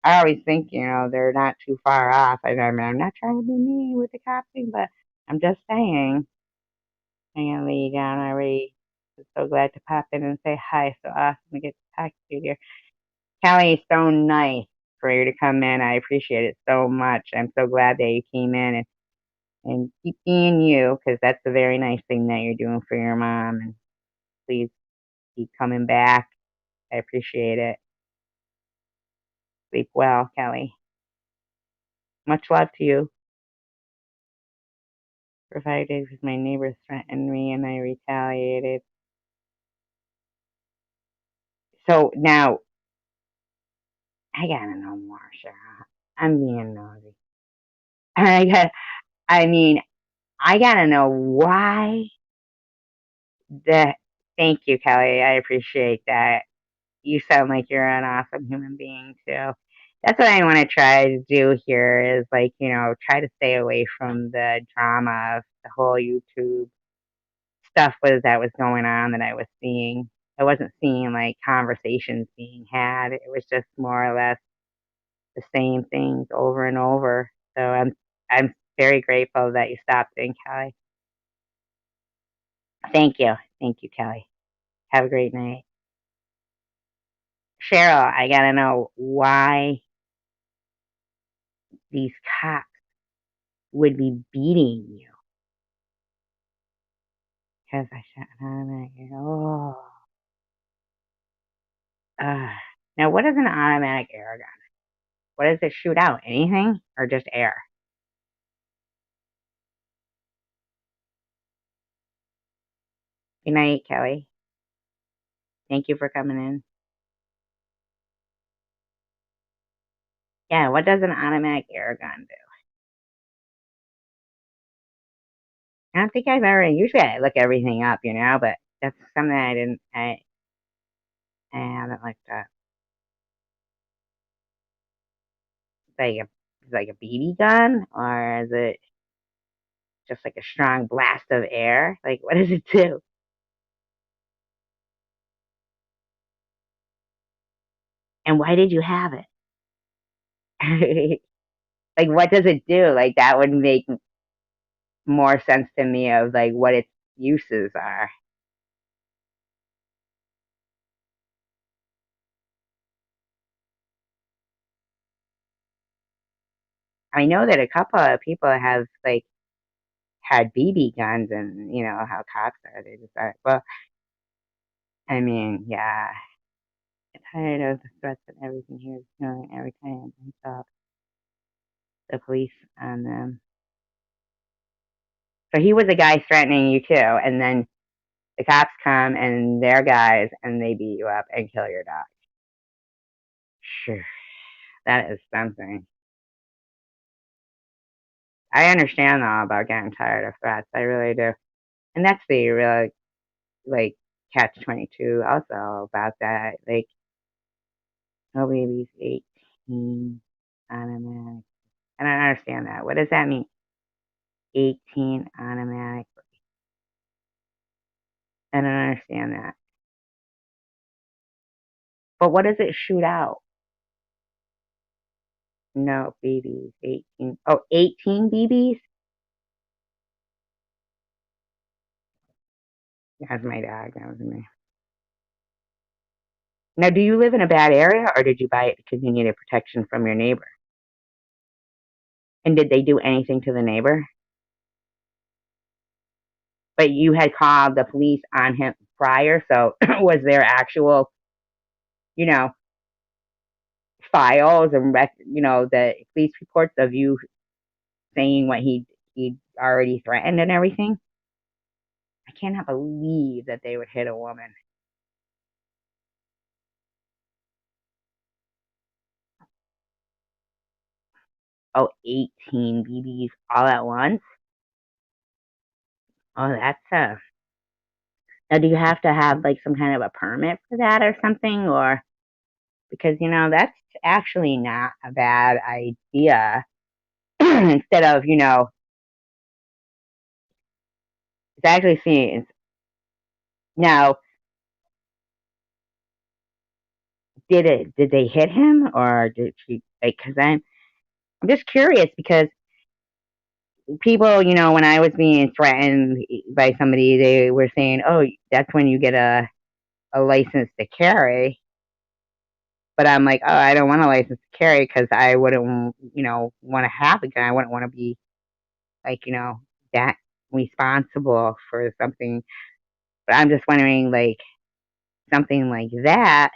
I always think, they're not too far off. I mean, I'm not trying to be mean with the cop thing, but I'm just saying. I'm gonna lay you down already. I'm so glad to pop in and say hi. So awesome to get to talk to you, dear. Kelly, so nice for you to come in. I appreciate it so much. I'm so glad that you came in and keep being you, because that's a very nice thing that you're doing for your mom. And please keep coming back. I appreciate it. Sleep well, Kelly. Much love to you. For 5 days, because my neighbors threatened me and I retaliated. So now I gotta know more, Cheryl. I'm being nosy. I got. I mean, I gotta know why the. Thank you, Kelly. I appreciate that. You sound like you're an awesome human being too. That's what I want to try to do here is, like, try to stay away from the drama of the whole YouTube stuff that was going on that I was seeing. I wasn't seeing like conversations being had. It was just more or less the same things over and over. So I'm very grateful that you stopped in, Kelly. Thank you. Thank you, Kelly. Have a great night. Cheryl, I gotta know why these cops would be beating you. Because I shot an automatic. Oh. Now, what is an automatic air gun? What does it shoot out? Anything? Or just air? Good night, Kelly. Thank you for coming in. Yeah, what does an automatic air gun do? I don't think I've ever. Usually, I look everything up, but that's something I didn't. I haven't looked up. Like a BB gun, or is it just like a strong blast of air? Like, what does it do? And why did you have it? Like, what does it do? Like, that would make more sense to me of like what its uses are. I know that a couple of people have like had BB guns, and you know how cops are. They just are. Well, I mean, yeah. I'm tired of the threats and everything here is doing every time I stop the police on them. So he was a guy threatening you too, and then the cops come and they're guys and they beat you up and kill your dog. Sure, that is something. I understand all about getting tired of threats. I really do, and that's the real like catch 22 also about that. Like, no baby's 18 automatic. I don't understand that. What does that mean? 18 automatic. I don't understand that. But what does it shoot out? No, BBs. 18. Oh, 18 BBs? That's my dog. That was me. Now, do you live in a bad area or did you buy it because you needed protection from your neighbor? And did they do anything to the neighbor? But you had called the police on him prior, so was there actual, you know, files and the police reports of you saying what he already threatened and everything? I cannot believe that they would hit a woman. Oh, 18 BBs all at once? Oh, that's tough. Now, do you have to have like some kind of a permit for that or something? Or because, that's actually not a bad idea. Instead of, it's actually seeing now, did they hit him or did she, like, because I'm just curious because people, when I was being threatened by somebody, they were saying, oh, that's when you get a license to carry. But I'm like, oh, I don't want a license to carry because I wouldn't, want to have a gun. I wouldn't want to be like, that responsible for something. But I'm just wondering, like, something like that,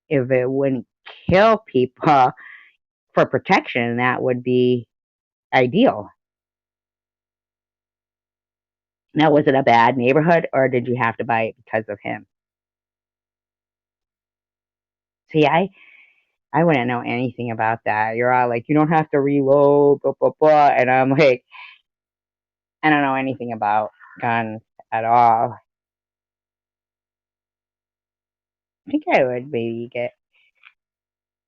if it wouldn't kill people for protection, that would be ideal. Now, was it a bad neighborhood or did you have to buy it because of him? See, I wouldn't know anything about that. You're all like, you don't have to reload, blah, blah, blah. And I'm like, I don't know anything about guns at all. I think I would maybe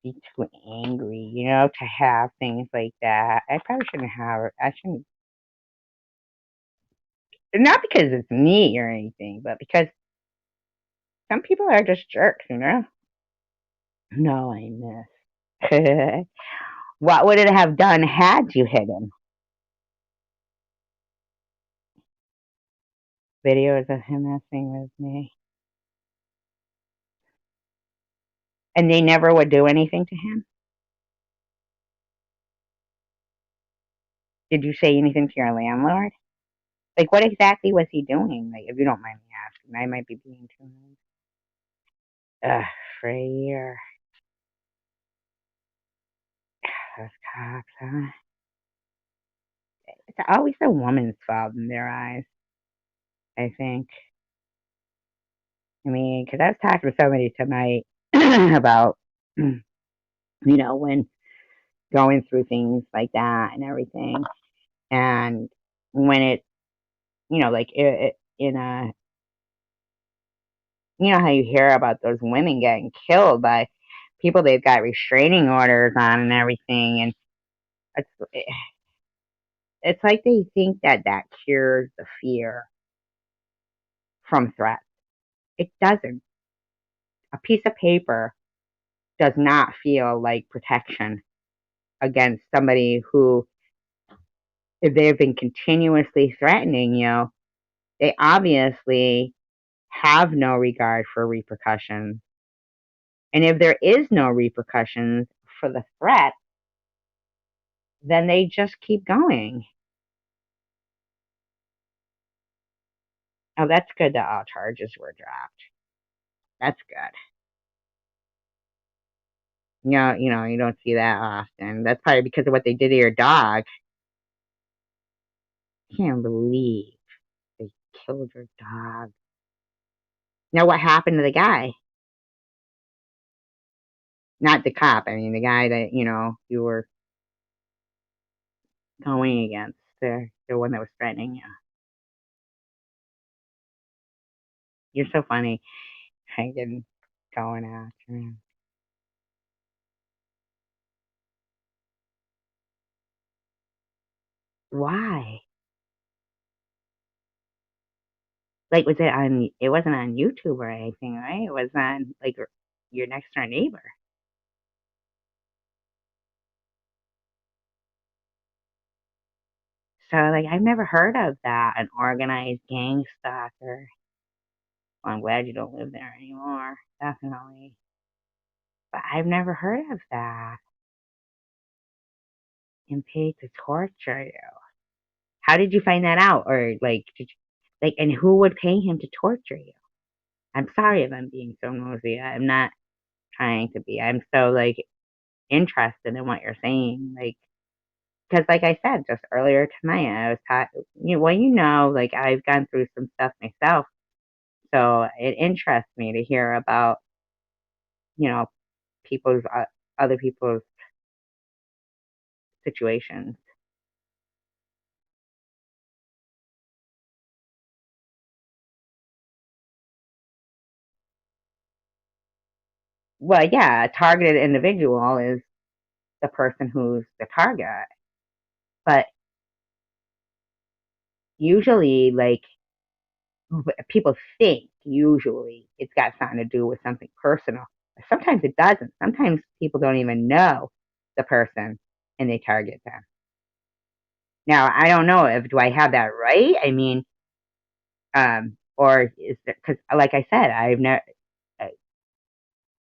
be too angry, to have things like that. I probably shouldn't have it. I shouldn't, not because it's me or anything, but because some people are just jerks. No, I miss. What would it have done had you hit him? Videos of him messing with me. And they never would do anything to him? Did you say anything to your landlord? Like, what exactly was he doing? Like, if you don't mind me asking, I might be being too nice. Ugh, for a year. Those cops, huh? It's always a woman's fault in their eyes, I think. I mean, because I was talking to somebody tonight about when going through things like that and everything. And when it, like in a, how you hear about those women getting killed by people they've got restraining orders on and everything. And it's, it's like they think that that cures the fear from threats. It doesn't. A piece of paper does not feel like protection against somebody who, if they've been continuously threatening you, they obviously have no regard for repercussions. And if there is no repercussions for the threat, then they just keep going. Oh, that's good that all charges were dropped. That's good. You don't see that often. That's probably because of what they did to your dog. I can't believe they killed your dog. Now, what happened to the guy? Not the cop. I mean, the guy that, you were going against, the one that was threatening you. You're so funny. Hanging, going after him. Why? Like, it wasn't on YouTube or anything, right? It was on, like, your next door neighbor. So, like, I've never heard of that, an organized gang stalker. Well, I'm glad you don't live there anymore, definitely. But I've never heard of that. And paid to torture you. How did you find that out? Or, like, and who would pay him to torture you? I'm sorry if I'm being so nosy. I'm not trying to be. I'm so, like, interested in what you're saying. Like, because, like I said just earlier tonight, I was talking, like, I've gone through some stuff myself. So it interests me to hear about, you know, people's, other people's situations. Well, yeah, a targeted individual is the person who's the target. But usually, like, people think usually it's got something to do with something personal. Sometimes it doesn't. Sometimes people don't even know the person and they target them. Now, I don't know if do I have that right? I mean, or is it because, like I said, I've never,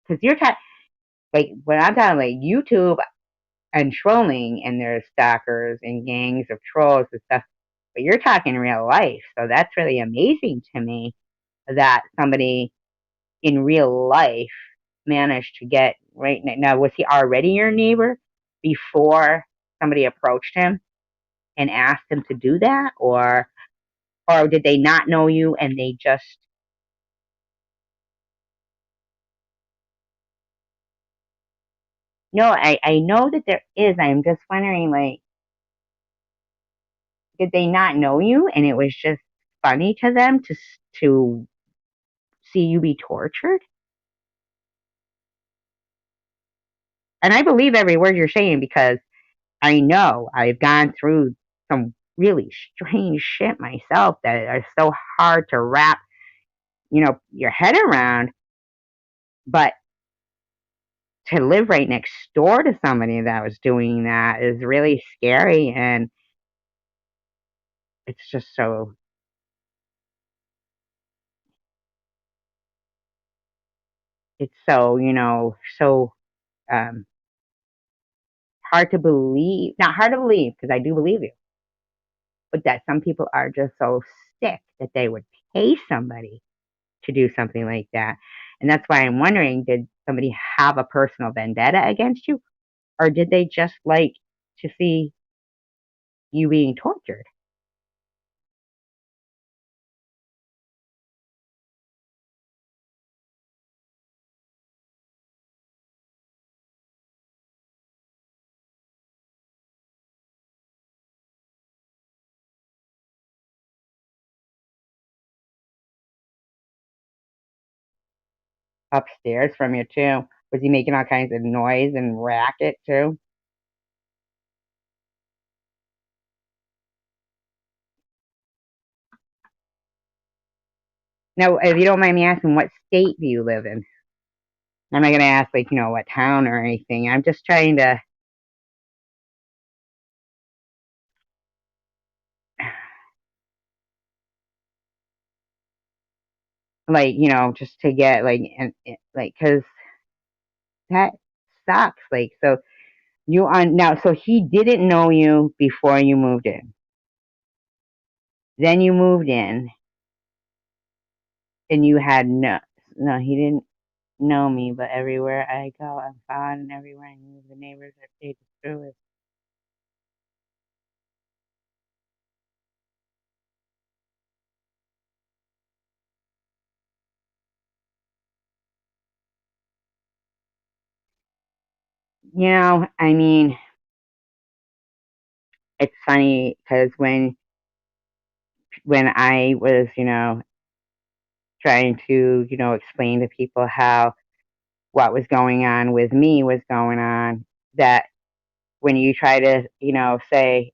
because you're talking, like, when I'm talking like YouTube and trolling, and there's stalkers and gangs of trolls and stuff, but you're talking real life. So that's really amazing to me that somebody in real life managed to get right now. Was he already your neighbor before somebody approached him and asked him to do that, or did they not know you and they just? No, I know that there is. I'm just wondering, like, did they not know you and it was just funny to them to see you be tortured? And I believe every word you're saying because I know I've gone through some really strange shit myself that are so hard to wrap, your head around. But to live right next door to somebody that was doing that is really scary, and it's just so um, hard to believe. Not hard to believe because I do believe you, but that some people are just so sick that they would pay somebody to do something like that. And that's why I'm wondering, did somebody have a personal vendetta against you, or did they just like to see you being tortured? upstairs from you too. Was he making all kinds of noise and racket too? Now, if you don't mind me asking, what state do you live in? I'm not gonna ask like, what town or anything. I'm just trying to like, just to get like like, 'cause that sucks. Like, so you on now, so he didn't know you before you moved in. Then you moved in and you had no, he didn't know me, but everywhere I go, I'm found, and everywhere I move, the neighbors are paid through it. I mean, it's funny because when I was, trying to, explain to people how what was going on with me was going on, that when you try to, say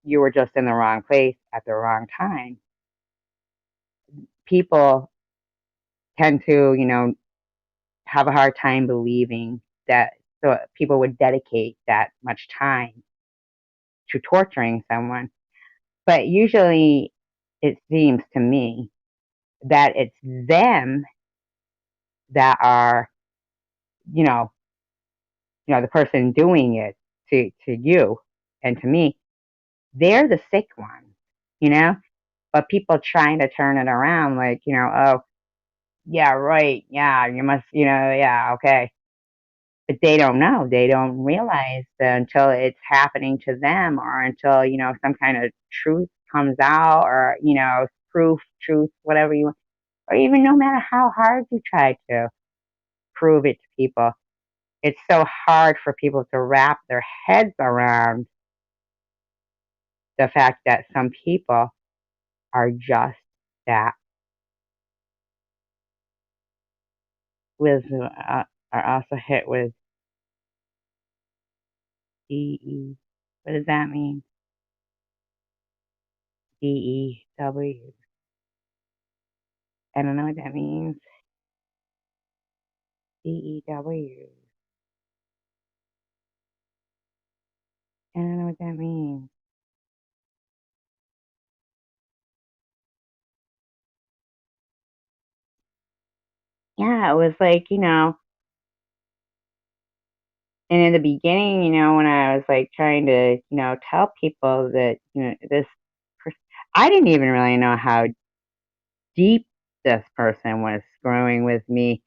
you were just in the wrong place at the wrong time, people tend to, have a hard time believing that, so people would dedicate that much time to torturing someone. But usually it seems to me that it's them that are, you know, the person doing it to you and to me, they're the sick ones, you know? But people trying to turn it around like, oh, yeah, right, yeah, you must, yeah, okay. But they don't know. They don't realize that until it's happening to them, or until, some kind of truth comes out, or, proof, truth, whatever you want, or even no matter how hard you try to prove it to people, it's so hard for people to wrap their heads around the fact that some people are just that. With are also hit with DE. What does that mean? DEW. I don't know what that means. DEW. I don't know what that means. Yeah, it was like, and in the beginning, when I was like trying to, tell people that, I didn't even really know how deep this person was screwing with me,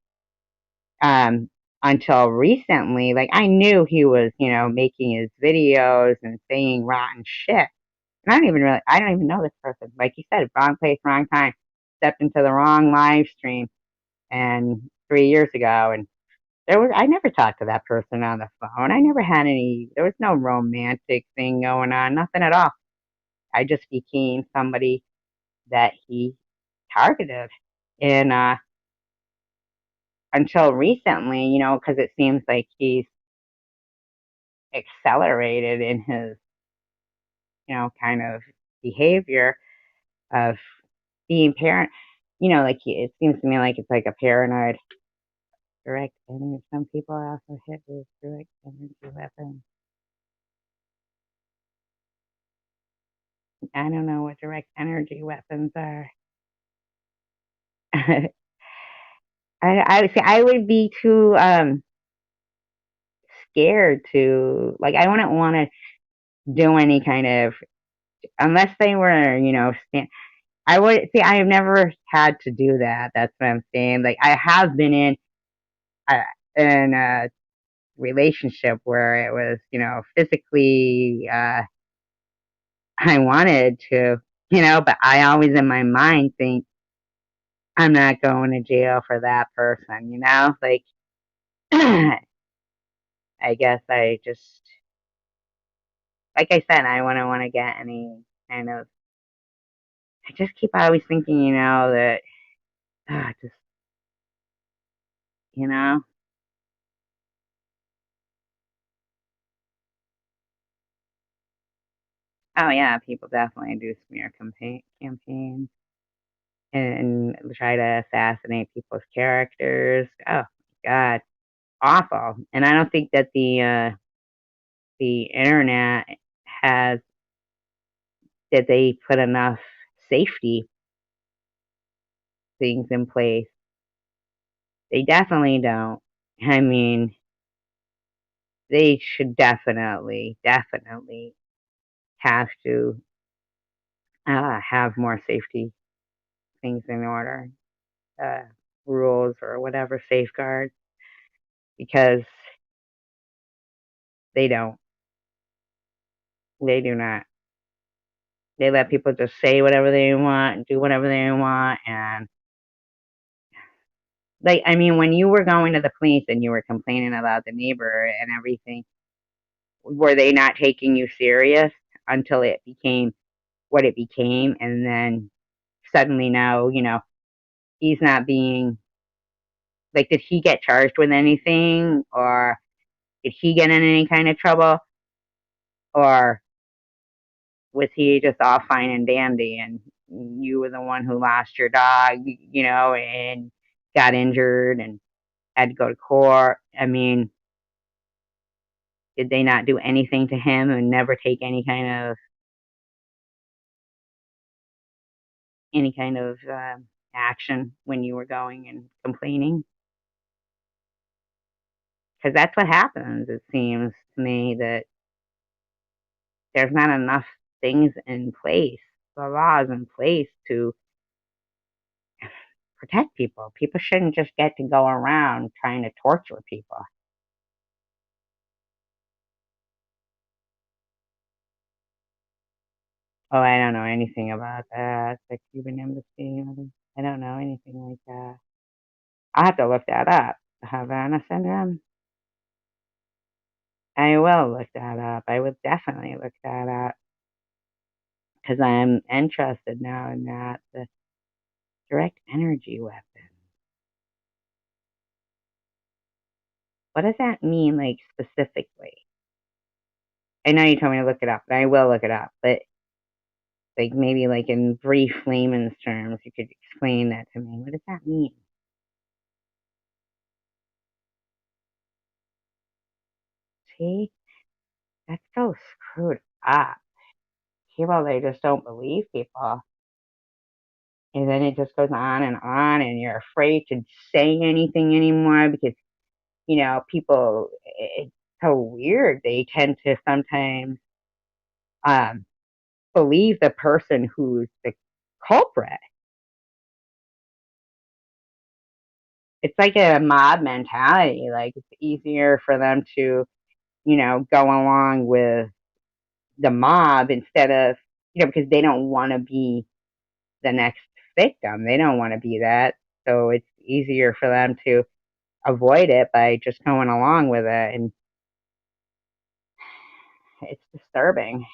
um, until recently. Like, I knew he was, making his videos and saying rotten shit. And I don't even know this person. Like you said, wrong place, wrong time. Stepped into the wrong live stream and 3 years ago, and I never talked to that person on the phone. I never had there was no romantic thing going on, nothing at all. I just became somebody that he targeted. And until recently, because it seems like he's accelerated in his, kind of behavior of being parent, like it seems to me like it's like a paranoid direct energy. Some people are also hit with direct energy weapons. I don't know what direct energy weapons are. I would say I would be too scared to, like, I wouldn't want to do any kind of, unless they were, I would see. I have never had to do that. That's what I'm saying. Like, I have been uh, in a relationship where it was, physically, I wanted to, but I always in my mind think I'm not going to jail for that person, like, I guess I just, like I said, I wouldn't want to get any kind of, I just keep always thinking, that, just, you know? Oh yeah, people definitely do smear campaigns and try to assassinate people's characters. Oh God, awful. And I don't think that the internet has that they put enough safety things in place. They definitely don't. I mean, they should definitely have to have more safety things in order, uh, rules or whatever safeguards, because they don't. They do not. They let people just say whatever they want, do whatever they want, and like I mean, when you were going to the police and you were complaining about the neighbor and everything, were they not taking you serious until it became what it became, and then suddenly now he's not being like, did he get charged with anything, or did he get in any kind of trouble, or was he just all fine and dandy and you were the one who lost your dog, and got injured and had to go to court? I mean, did they not do anything to him and never take any kind of action when you were going and complaining? Because that's what happens. It seems to me that there's not enough things in place, the laws in place to protect people. People shouldn't just get to go around trying to torture people. Oh, I don't know anything about that. The Cuban embassy. I don't know anything like that. I'll have to look that up. The Havana syndrome. I will look that up. I would definitely look that up because I'm interested now in that. The direct energy weapon. What does that mean, like specifically? I know you told me to look it up, and I will look it up. But like maybe like in brief layman's terms, you could explain that to me. What does that mean? See, that's so screwed up. People, they just don't believe people. And then it just goes on, and you're afraid to say anything anymore because, people, it's so weird. They tend to sometimes um, believe the person who's the culprit. It's like a mob mentality. Like, it's easier for them to, go along with the mob instead of, because they don't want to be the next victim. They don't want to be that. So it's easier for them to avoid it by just going along with it. And it's disturbing,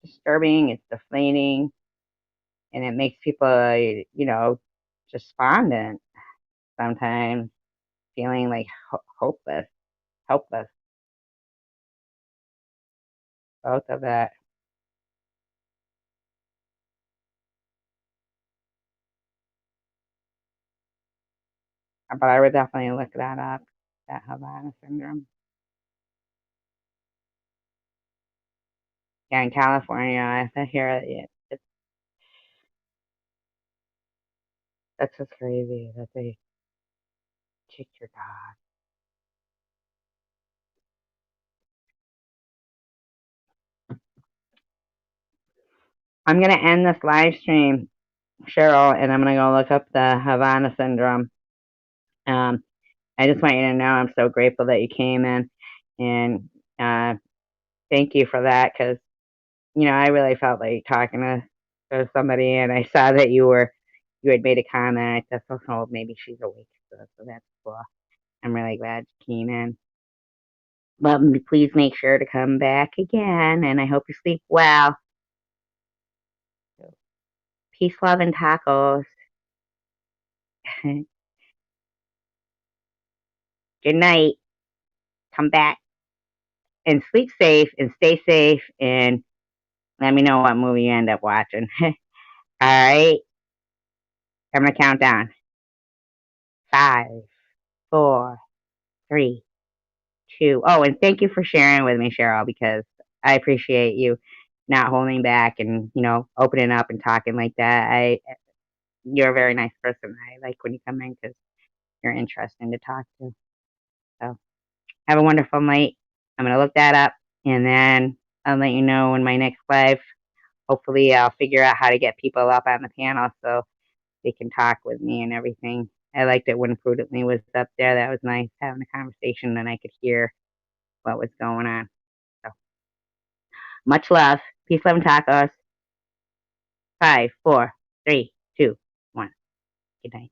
it's deflating, and it makes people, despondent sometimes, feeling like hopeless, helpless, both of that. But I would definitely look that up, that Havana syndrome. Yeah, in California, I hear that's just crazy that they kicked your dog. I'm gonna end this live stream, Cheryl, and I'm gonna go look up the Havana syndrome. Um, I just want you to know I'm so grateful that you came in, and uh, thank you for that because I really felt like talking to somebody, and I saw that you had made a comment. I thought, oh, maybe she's awake, so that's cool. I'm really glad you came in. But please make sure to come back again, and I hope you sleep well. Peace, love, and tacos. Good night. Come back and sleep safe and stay safe and let me know what movie you end up watching. All right. I'm going to count down. 5, 4, 3, 2. Oh, and thank you for sharing with me, Cheryl, because I appreciate you not holding back and, opening up and talking like that. You're a very nice person. I like when you come in because you're interesting to talk to. So have a wonderful night. I'm going to look that up and then I'll let you know in my next live. Hopefully I'll figure out how to get people up on the panel so they can talk with me and everything. I liked it when Prudently was up there. That was nice having a conversation and I could hear what was going on. So much love. Peace, love, and tacos. 5, 4, 3, 2, 1. Good night.